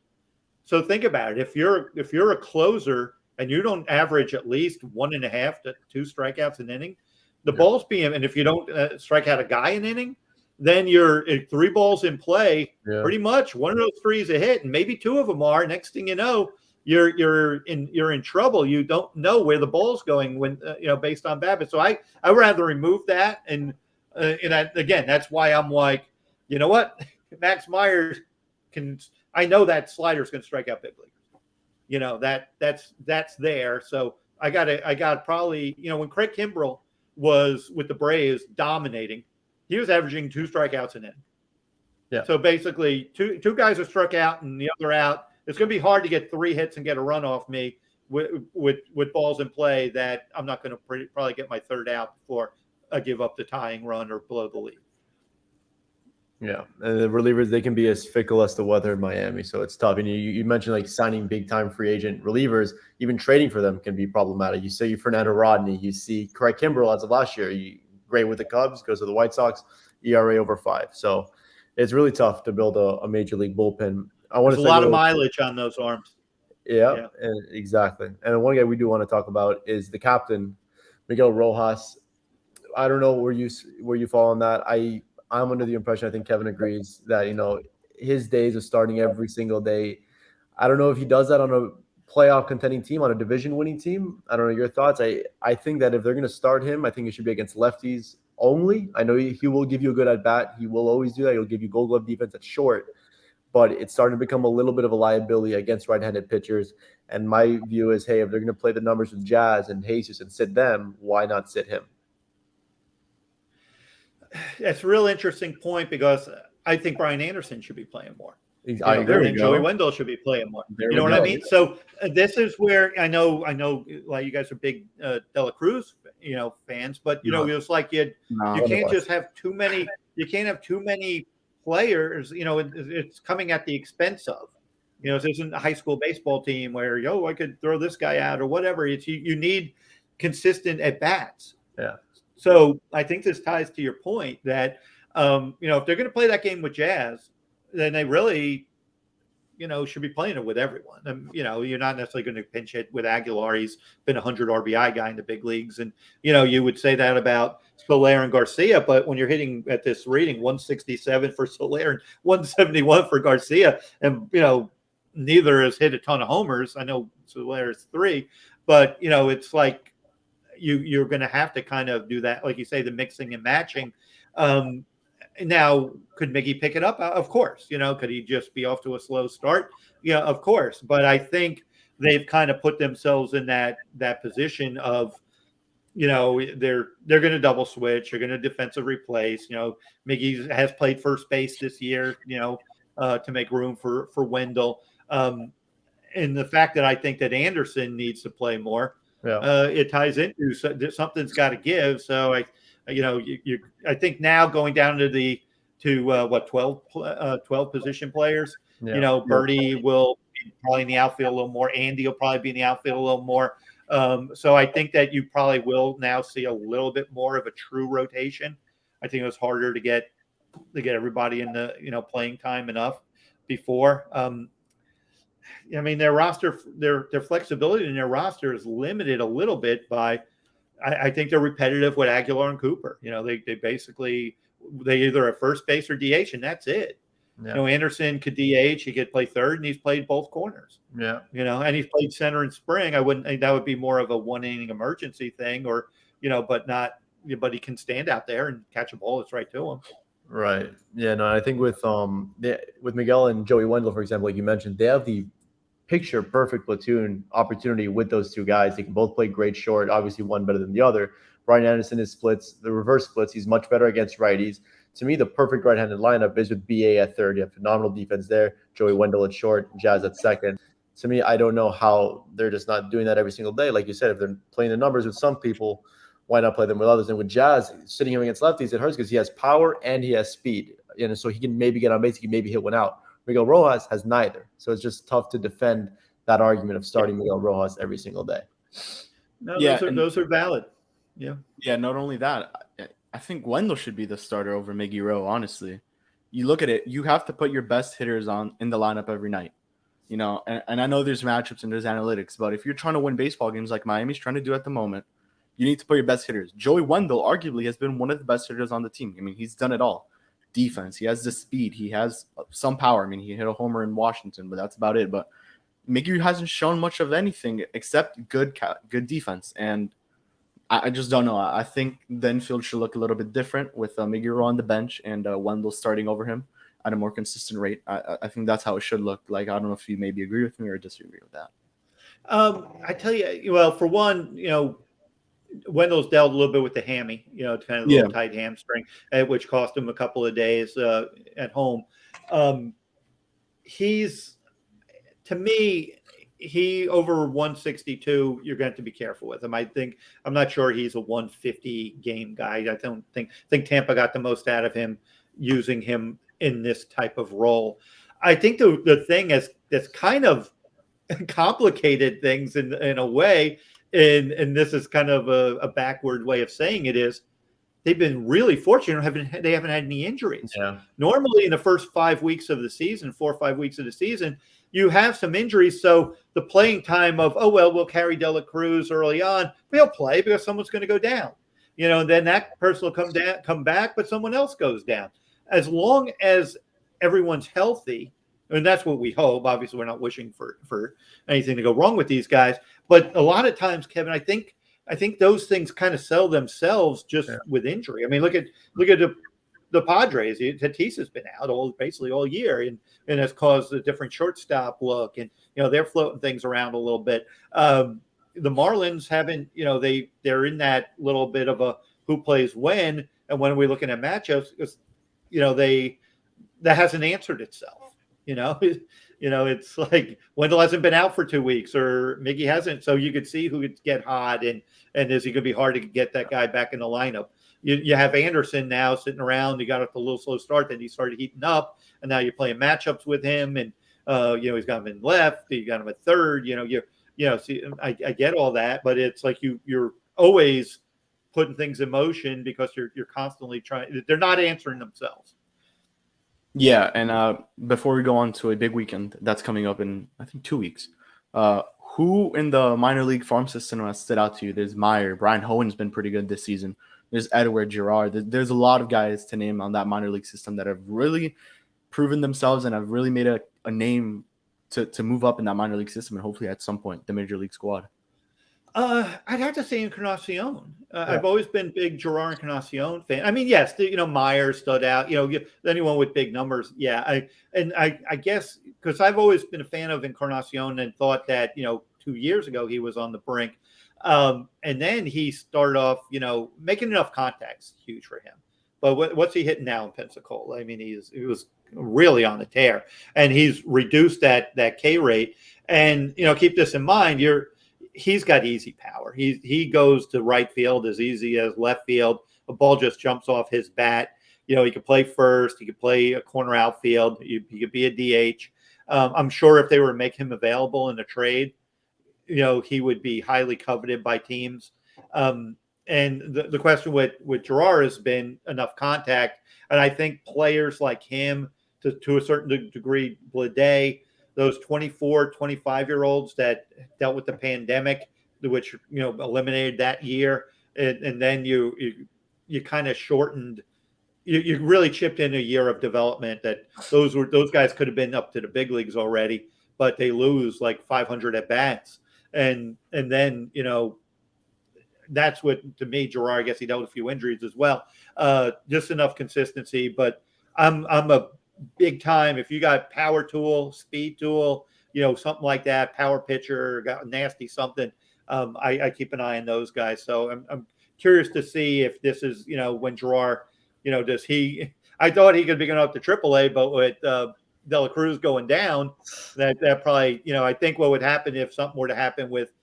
So think about it. If you're a closer and you don't average at least 1.5 to 2 strikeouts an inning, the ball's being, and if you don't strike out a guy an inning, then you're 3 balls in play. Pretty much one of those 3 is a hit, and maybe 2 of them are. Next thing you know, you're in trouble. You don't know where the ball's going when based on BABIP. So I rather remove that, and again, that's why I'm like, you know what, Max Meyer can I know that slider is going to strike out big leaguers. You know, that's there. So I got probably, you know, when Craig Kimbrell was with the Braves dominating, he was averaging 2 strikeouts an inning. Yeah. So basically, two guys are struck out and the other out. It's going to be hard to get 3 hits and get a run off me with balls in play that I'm not going to probably get my 3rd out before I give up the tying run or blow the lead. Yeah, and the relievers, they can be as fickle as the weather in Miami, so it's tough. And you mentioned like signing big-time free agent relievers, even trading for them can be problematic. You see Fernando Rodney, you see Craig Kimbrell as of last year, great with the Cubs, goes to the White Sox, ERA over 5. So it's really tough to build a major league bullpen. There's a lot of mileage on those arms. Yeah, exactly. And one guy we do want to talk about is the captain, Miguel Rojas. I don't know where you fall on that. I'm under the impression, I think Kevin agrees, that, you know, his days of starting every single day. I don't know if he does that on a playoff contending team, on a division winning team. I don't know your thoughts. I think that if they're going to start him, I think it should be against lefties only. I know he will give you a good at bat. He will always do that. He'll give you gold glove defense at short, but it's starting to become a little bit of a liability against right-handed pitchers. And my view is, hey, if they're going to play the numbers with Jazz and Jesus and sit them, why not sit him? That's a real interesting point because I think Brian Anderson should be playing more. I agree. And Joey Wendell should be playing more. You know what I mean? So this is where I know, like you guys are big Dela Cruz, you know, fans, but you know, it's like you can't just have too many. You can't have too many players. You know, it's coming at the expense of. You know, this isn't a high school baseball team where I could throw this guy out or whatever. It's you need consistent at bats. Yeah. So I think this ties to your point that, you know, if they're going to play that game with Jazz, then they really, you know, should be playing it with everyone. And, you know, you're not necessarily going to pinch hit with Aguilar. He's been a 100 RBI guy in the big leagues. And, you know, you would say that about Soler and Garcia, but when you're hitting at this reading 167 for Soler and 171 for Garcia, and, you know, neither has hit a ton of homers. I know Soler is 3, but, you know, it's like, you're going to have to kind of do that, like you say, the mixing and matching. Now, could Miggy pick it up? Of course. You know, could he just be off to a slow start? Yeah, of course. But I think they've kind of put themselves in that position of, you know, they're going to double switch. They're going to defensive replace. You know, Miggy has played first base this year, you know, to make room for Wendell. And the fact that I think that Anderson needs to play more. Yeah. It ties into something's got to give. So I think now going down to 12 position players. Yeah. You know, Birdie will be probably in the outfield a little more. Andy will probably be in the outfield a little more. So I think that you probably will now see a little bit more of a true rotation. I think it was harder to get everybody in the, you know, playing time enough before. I mean, their roster, their flexibility in their roster is limited a little bit by, I think they're repetitive with Aguilar and Cooper. You know, they basically, they either at first base or DH, and that's it. Yeah. You know, Anderson could DH, he could play third, and he's played both corners. Yeah. You know, and he's played center in spring. That would be more of a 1-inning emergency thing, or, you know, but he can stand out there and catch a ball that's right to him. Right. Yeah, no, I think with Miguel and Joey Wendell, for example, like you mentioned, they have the picture perfect platoon opportunity with those two guys. They can both play great short, obviously one better than the other. Brian Anderson is splits, the reverse splits. He's much better against righties. To me, the perfect right-handed lineup is with BA at third. You have phenomenal defense there. Joey Wendell at short, Jazz at second. To me, I don't know how they're just not doing that every single day. Like you said, if they're playing the numbers with some people, why not play them with others? And with Jazz, sitting him against lefties, it hurts because he has power and he has speed. And so he can maybe get on base, he can maybe hit one out. Miguel Rojas has neither. So it's just tough to defend that argument of starting Miguel Rojas every single day. No, yeah, those are valid. Yeah. Yeah, not only that, I think Wendell should be the starter over Miggy Rowe, honestly. You look at it, you have to put your best hitters in the lineup every night. You know, and I know there's matchups and there's analytics, but if you're trying to win baseball games like Miami's trying to do at the moment, you need to put your best hitters. Joey Wendell arguably has been one of the best hitters on the team. I mean, he's done it all. Defense, he has the speed, he has some power. I mean, he hit a homer in Washington, but that's about it. But Miggy hasn't shown much of anything except good defense, and I just don't know. I think the infield should look a little bit different with Miggy Rowe on the bench and Wendell starting over him. at a more consistent rate. I think that's how it should look like. I don't know if you maybe agree with me or disagree with that. I tell you, well, for one, Wendell's dealt a little bit with the hammy, it's kind of a Yeah. little tight hamstring, which cost him a couple of days at home. He's, to me, he over 162, you're going to have to be careful with him. I'm not sure he's a 150 game guy. I think Tampa got the most out of him using him in this type of role. I think the thing that's kind of complicated things in a way, and this is kind of a backward way of saying it, is they've been really fortunate. They haven't had any injuries. Yeah. Normally in the first 5 weeks of the season, 4 or 5 weeks of the season, you have some injuries. So the playing time of, we'll carry De La Cruz early on, but he'll play because someone's going to go down. Then that person will come back, but someone else goes down. As long as everyone's healthy, and that's what we hope. Obviously, we're not wishing for anything to go wrong with these guys. But a lot of times, Kevin, I think those things kind of sell themselves just with injury. I mean, look at the Padres. Tatis has been out basically all year, and has caused a different shortstop look. And they're floating things around a little bit. The Marlins haven't. They're in that little bit of a who plays when, and when are we looking at matchups? Because that hasn't answered itself. It's like Wendell hasn't been out for 2 weeks, or Miggy hasn't. So you could see who could get hot, and is he going to be hard to get that guy back in the lineup? You have Anderson now sitting around. He got off a little slow start, then he started heating up, and now you're playing matchups with him, and he's got him in left, you got him at third. See, I get all that, but it's like you're always putting things in motion because you're constantly trying. They're not answering themselves. Yeah, and before we go on to a big weekend that's coming up in, I think, 2 weeks, who in the minor league farm system has stood out to you? There's Meyer. Brian Hohen's been pretty good this season. There's Edward Girard. There's a lot of guys to name on that minor league system that have really proven themselves and have really made a name to move up in that minor league system and hopefully at some point the major league squad. I'd have to say Encarnacion. I've always been big Gerard Encarnacion fan. I mean, yes, Meyer stood out. Anyone with big numbers, yeah. I guess because I've always been a fan of Encarnacion and thought that 2 years ago he was on the brink, and then he started off making enough contacts, huge for him. But what's he hitting now in Pensacola? I mean, he was really on the tear, and he's reduced that K rate. And keep this in mind, he's got easy power. He goes to right field as easy as left field. The ball just jumps off his bat. He could play first. He could play a corner outfield. He could be a DH. I'm sure if they were to make him available in a trade, he would be highly coveted by teams. And the question with Gerard has been enough contact. And I think players like him, to a certain degree, Bleday, those 24, 25-year-olds that dealt with the pandemic, which, eliminated that year. And then you kind of shortened, you really chipped in a year of development that those guys could have been up to the big leagues already, but they lose like 500 at bats. And then, that's what, to me, Gerard, I guess he dealt with a few injuries as well. Just enough consistency, but I'm a big time. If you got power tool, speed tool, something like that, power pitcher, got nasty something, I keep an eye on those guys. So I'm curious to see if this is, when Gerard, does he? I thought he could be going up to AAA, but with De La Cruz going down, that probably, I think what would happen if something were to happen with,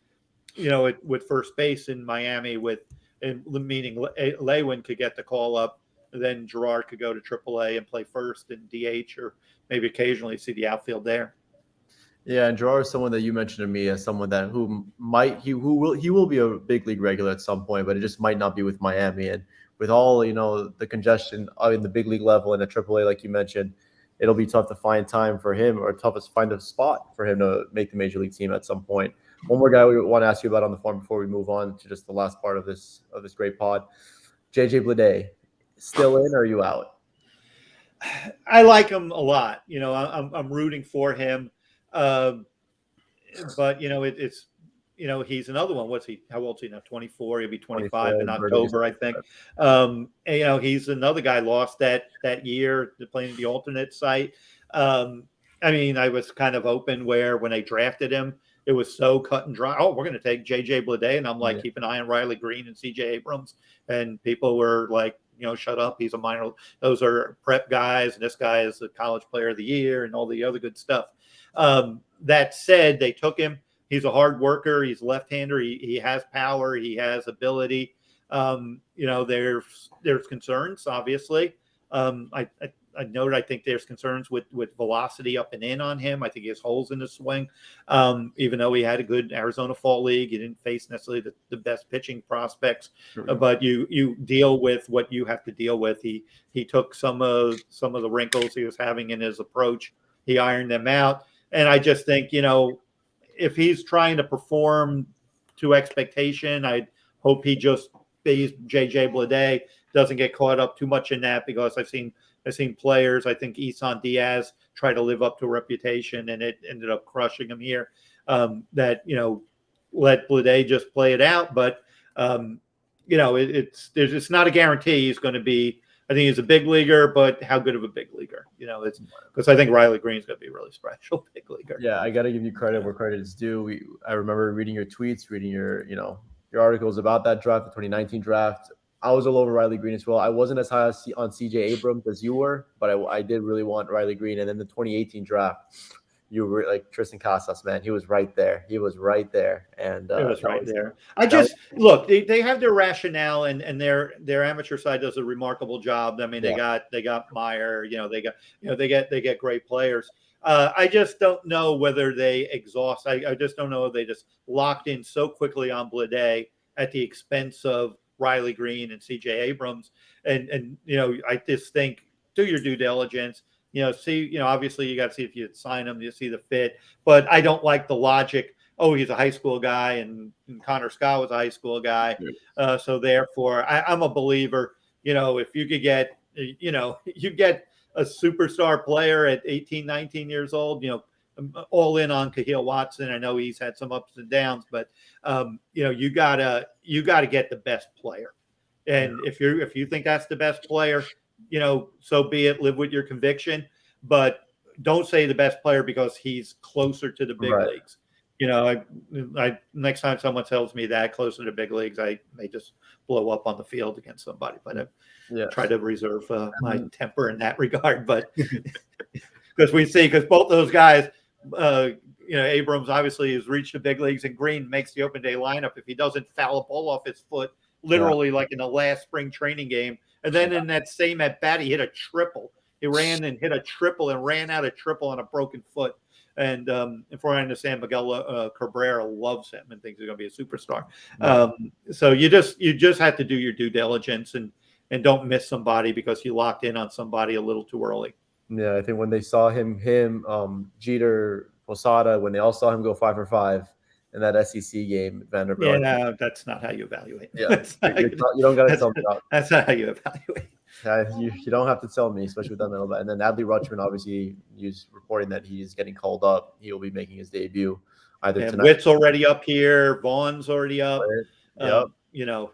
with first base in Miami, meaning Lewin could get the call up. Then Gerard could go to AAA and play first and DH, or maybe occasionally see the outfield there. Yeah, and Gerard is someone that you mentioned to me as someone that he will be a big league regular at some point, but it just might not be with Miami. And with all the congestion in the big league level and at AAA, like you mentioned, it'll be tough to find time for him, or tough to find a spot for him to make the major league team at some point. One more guy we want to ask you about on the farm before we move on to just the last part of this great pod, JJ Bleday. Still in, or are you out? I like him a lot. I'm rooting for him, but it's he's another one. What's he? How old is he now? 24. He'll be 25 in 24, October, I think. And, he's another guy lost that year playing the alternate site. I mean, I was kind of open where when they drafted him, it was so cut and dry. Oh, we're going to take J.J. Bleday. And I'm like, keep an eye on Riley Green and C.J. Abrams. And people were like, shut up. He's a minor. Those are prep guys. And this guy is the college player of the year and all the other good stuff. That said, they took him. He's a hard worker. He's left-hander. He has power. He has ability. There's concerns, obviously. I noted I think there's concerns with velocity up and in on him. I think he has holes in his swing. Even though he had a good Arizona Fall League, he didn't face necessarily the best pitching prospects. But you deal with what you have to deal with. He took some of the wrinkles he was having in his approach. He ironed them out. And I just think, if he's trying to perform to expectation, I hope he just stays J.J. Bleday, doesn't get caught up too much in that, because I've seen players, I think Isan Diaz try to live up to a reputation, and it ended up crushing him here. Let Bleday just play it out. But, it's not a guarantee he's going to be. I think he's a big leaguer, but how good of a big leaguer? It's because I think Riley Green's going to be a really special big leaguer. Yeah, I got to give you credit where credit is due. I remember reading your tweets, reading your articles about that draft, the 2019 draft. I was all over Riley Green as well. I wasn't as high on C.J. Abrams as you were, but I did really want Riley Green. And then the 2018 draft, you were like Tristan Casas, man. He was right there. And it was right there. Look, they have their rationale, and their amateur side does a remarkable job. I mean, they got Meyer. They get great players. I just don't know whether they exhaust. I just don't know if they just locked in so quickly on Bleday at the expense of Riley Green and C.J. Abrams. And I just think, do your due diligence. Obviously you got to see if you sign him, you see the fit. But I don't like the logic. Oh, he's a high school guy, and Connor Scott was a high school guy. So therefore, I'm a believer. If you could get, you get a superstar player at 18, 19 years old, all in on Kahil Watson. I know he's had some ups and downs, but you gotta get the best player. And if you think that's the best player, so be it. Live with your conviction, but don't say the best player because he's closer to the big leagues. I next time someone tells me that closer to big leagues, I may just blow up on the field against somebody. But I try to reserve my temper in that regard. But because both those guys. Abrams obviously has reached the big leagues, and Green makes the open day lineup if he doesn't foul a ball off his foot, literally like in the last spring training game. And then in that same at bat, he hit a triple. He ran and hit a triple and ran out a triple on a broken foot. And from what I understand, Miguel Cabrera loves him and thinks he's going to be a superstar. So you just have to do your due diligence and don't miss somebody because you locked in on somebody a little too early. Yeah, I think when they saw him, Jeter, Posada, when they all saw him go 5 for 5 in that SEC game, Vanderbilt. Yeah, that's not how you evaluate. Yeah, you don't got to tell me that. That's not how you evaluate. You don't have to tell me, especially with that middle. And then Adley Rutschman, obviously, he's reporting that he's getting called up. He will be making his debut either tonight. Witt's already up here. Vaughn's already up. Yep.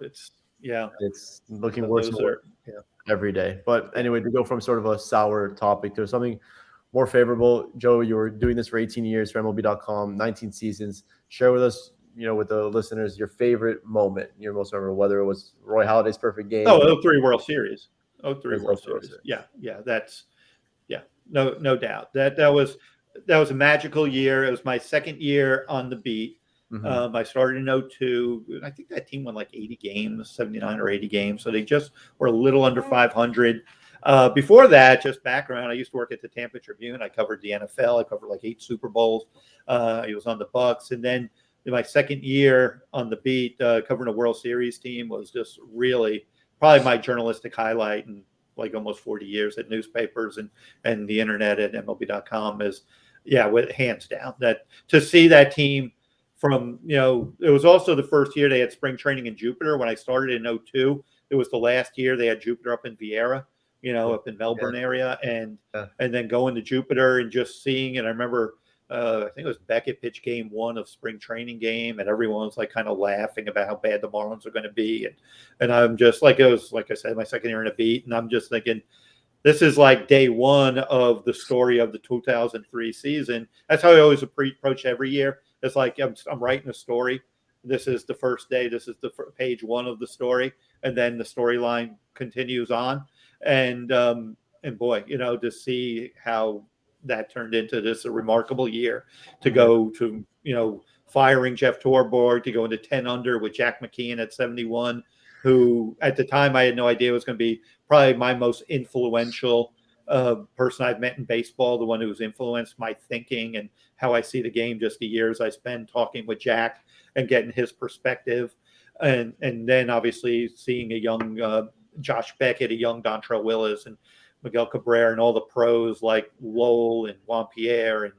It's looking worse and worse every day. But anyway, to go from sort of a sour topic to something more favorable, Joe, you were doing this for 18 years for MLB.com, 19 seasons. Share with us, with the listeners, your favorite moment, your most memorable, whether it was Roy Halladay's perfect game. 03 World Series. 03 World Series. Yeah. No doubt. That was a magical year. It was my second year on the beat. I started in 02. I think that team won like 80 games, 79 or 80 games. So they just were a little under 500. Before that, just background, I used to work at the Tampa Tribune. I covered the NFL. I covered like 8 Super Bowls. I was on the Bucks. And then in my second year on the beat, covering a World Series team was just really probably my journalistic highlight in like almost 40 years at newspapers and the internet at MLB.com is, with hands down. That to see that team from, it was also the first year they had spring training in Jupiter. When I started in 02, it was the last year they had Jupiter up in Vieira, up in Melbourne area. And then going to Jupiter and just seeing it. I remember I think it was Beckett pitched game 1 of spring training game, and everyone was like kind of laughing about how bad the Marlins are going to be. And I'm just like, it was, like I said, my second year in a beat. And I'm just thinking, this is like day 1 of the story of the 2003 season. That's how I always approach every year. It's like, I'm writing a story. This is the first day. This is the page 1 of the story. And then the storyline continues on. And boy, to see how that turned into this a remarkable year, to go to, firing Jeff Torborg, to go into 10 under with Jack McKeon at 71, who at the time I had no idea was going to be probably my most influential person I've met in baseball, the one who's influenced my thinking and how I see the game, just the years I spend talking with Jack and getting his perspective. And then obviously seeing a young Josh Beckett, a young Dontrell Willis, and Miguel Cabrera, and all the pros like Lowell and Juan Pierre and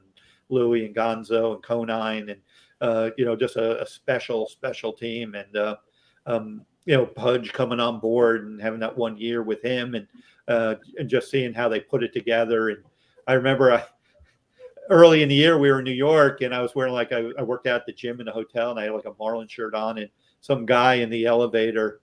Louie and Gonzo and Conine, and just a special team. And Pudge coming on board and having that 1 year with him, and just seeing how they put it together. And I remember early in the year we were in New York, and I was wearing I worked out at the gym in the hotel, and I had like a Marlins shirt on, and some guy in the elevator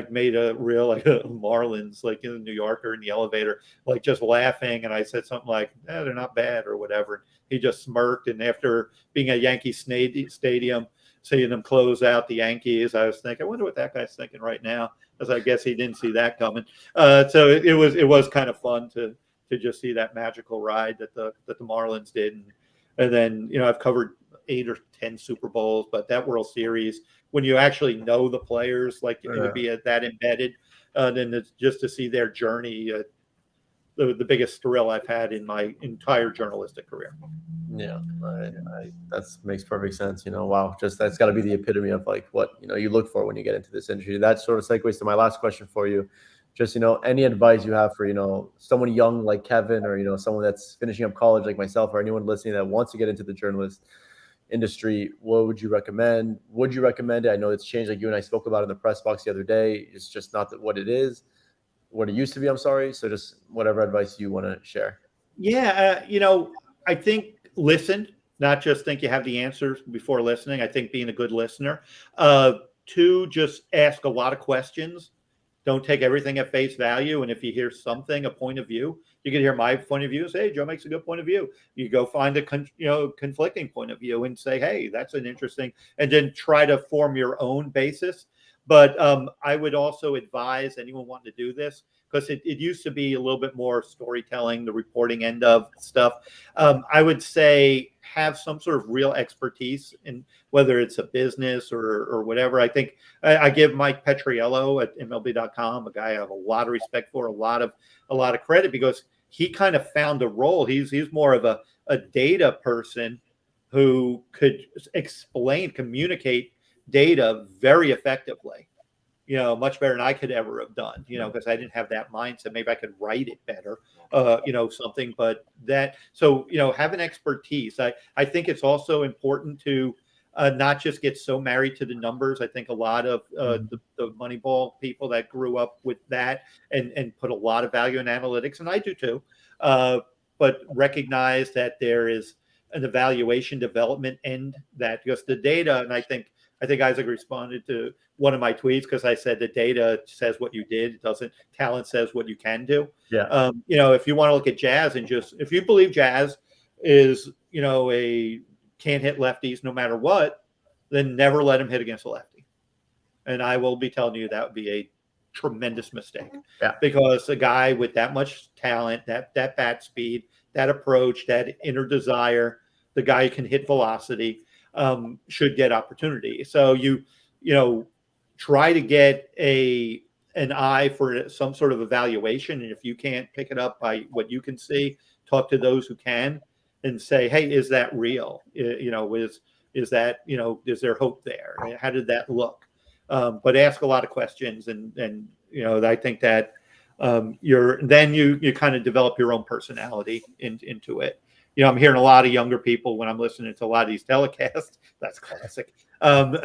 made a real a Marlins in the New Yorker in the elevator, just laughing. And I said something like, they're not bad or whatever. He just smirked. And after being at Yankee Stadium, seeing them close out the Yankees, I was thinking, I wonder what that guy's thinking right now, because I guess he didn't see that coming. So it was kind of fun to just see that magical ride that the Marlins did. And then, I've covered 8 or 10 Super Bowls, but that World Series, when you actually know the players, to be that embedded, then it's just to see their journey, the biggest thrill I've had in my entire journalistic career. Yeah, that makes perfect sense. Wow, just that's got to be the epitome of what you look for when you get into this industry. That sort of segues to my last question for you. Just any advice you have for someone young like Kevin, or someone that's finishing up college like myself, or anyone listening that wants to get into the journalist industry, what would you recommend? Would you recommend it? I know it's changed, like you and I spoke about in the press box the other day. It's just not what it is, what it used to be. I'm sorry. So just whatever advice you want to share. Yeah, I think listen, not just think you have the answers before listening. I think being a good listener. 2, just ask a lot of questions. Don't take everything at face value. And if you hear something, a point of view, you can hear my point of view. Say, hey, Joe makes a good point of view. You go find a conflicting point of view and say, hey, that's an interesting, and then try to form your own basis. But I would also advise anyone wanting to do this, because it used to be a little bit more storytelling, the reporting end of stuff. I would say have some sort of real expertise in whether it's a business or whatever. I think I give Mike Petriello at MLB.com, a guy I have a lot of respect for, a lot of credit, because he kind of found a role. He's more of a data person who could communicate data very effectively. Much better than I could ever have done, because I didn't have that mindset. Maybe I could write it better, something, but have an expertise. I think it's also important to not just get so married to the numbers. I think a lot of the Moneyball people that grew up with that and put a lot of value in analytics, and I do too, but recognize that there is an evaluation development end, that because the data, and I think Isaac responded to one of my tweets, because I said the data says what you did. It doesn't. Talent says what you can do. Yeah. If you want to look at Jazz and if you believe Jazz is, a can't hit lefties no matter what, then never let him hit against a lefty. And I will be telling you that would be a tremendous mistake. Yeah. Because a guy with that much talent, that bat speed, that approach, that inner desire, the guy who can hit velocity, should get opportunity. So you try to get an eye for some sort of evaluation. And if you can't pick it up by what you can see, talk to those who can and say, hey, is that real? Is that, is there hope there? How did that look? But ask a lot of questions. And I think that you kind of develop your own personality into it. I'm hearing a lot of younger people when I'm listening to a lot of these telecasts. That's classic. For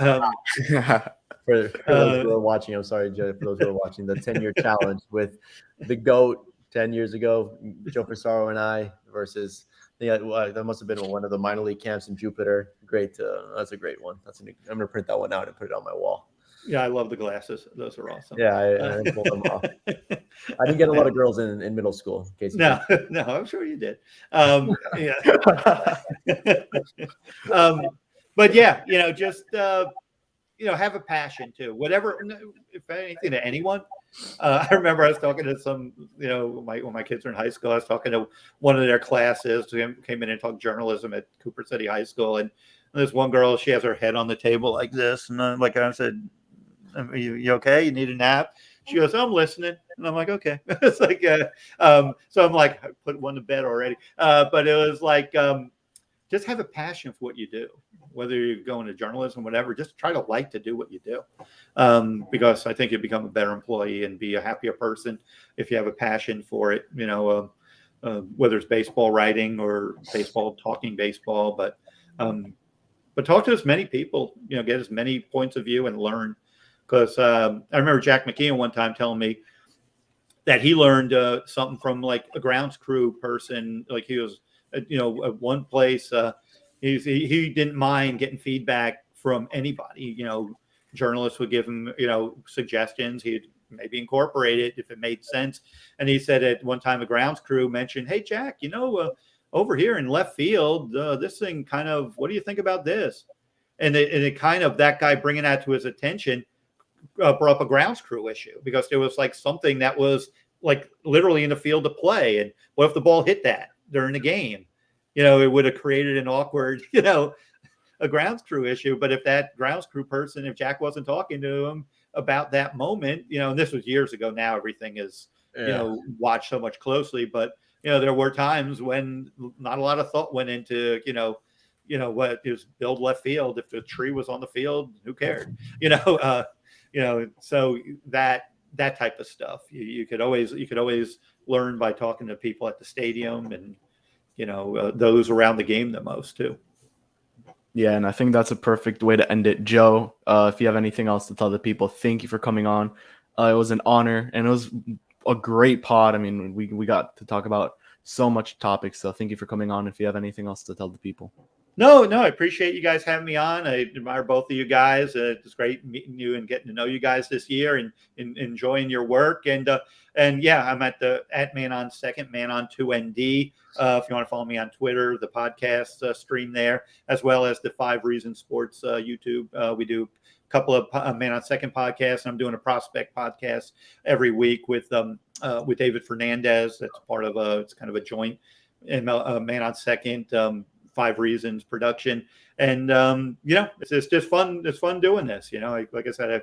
those who are watching, I'm sorry, Joe, for those who are watching, the 10-year challenge with the GOAT 10 years ago, Joe Frisaro and I, versus that must have been one of the minor league camps in Jupiter. Great. That's a great one. I'm going to print that one out and put it on my wall. Yeah, I love the glasses. Those are awesome. Yeah, I pulled them off. I didn't get a lot of girls in middle school. In case no, I'm sure you did. Yeah. But yeah, just have a passion too. Whatever, if anything, to anyone. I remember I was talking to some, when my kids were in high school, I was talking to one of their classes who came in and talked journalism at Cooper City High School, and there's one girl, she has her head on the table like this, and I said, you okay? You need a nap? She goes, I'm listening. And I'm like, okay. It's like, so I'm like, I put one to bed already. But it was like, just have a passion for what you do, whether you're going to journalism, whatever, just try to like to do what you do. Because I think you become a better employee and be a happier person if you have a passion for it, whether it's baseball writing or talking baseball, but talk to as many people, get as many points of view and learn. Because I remember Jack McKeon one time telling me that he learned something from like a grounds crew person. Like he was, at one place, he didn't mind getting feedback from anybody. Journalists would give him, suggestions. He'd maybe incorporate it if it made sense. And he said at one time a grounds crew mentioned, "Hey Jack, over here in left field, this thing kind of, what do you think about this?" And it kind of, that guy bringing that to his attention brought up a grounds crew issue, because there was like something that was like literally in the field of play. And what if the ball hit that during the game? It would have created an awkward, a grounds crew issue. But if that grounds crew person, if Jack wasn't talking to him about that moment, and this was years ago, now everything is, watched so much closely. But, there were times when not a lot of thought went into, what is build left field. If the tree was on the field, who cared? So that type of stuff you could always learn by talking to people at the stadium and those around the game the most too. Yeah, and I think that's a perfect way to end it. Joe, if you have anything else to tell the people, thank you for coming on. It was an honor, and it was a great pod. I mean, we got to talk about so much topics, so thank you for coming on. If you have anything else to tell the people. No, I appreciate you guys having me on. I admire both of you guys. It's great meeting you and getting to know you guys this year and enjoying your work. And yeah, I'm at Man on Second, Man on 2ND. If you want to follow me on Twitter, the podcast stream there, as well as the 5 Reasons Sports YouTube. We do a couple of Man on Second podcasts. I'm doing a prospect podcast every week with David Hernandez. That's part of it's kind of a joint Man on Second. 5 Reasons production, and it's just fun. It's fun doing this. Like I said,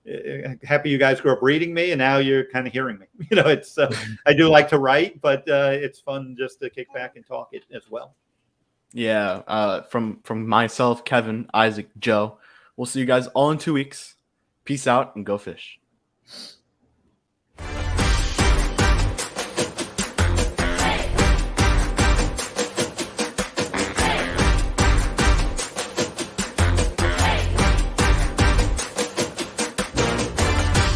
I'm happy you guys grew up reading me, and now you're kind of hearing me. It's I do like to write, but it's fun just to kick back and talk it as well. Yeah, from myself, Kevin, Isaac, Joe. We'll see you guys all in 2 weeks. Peace out and go fish.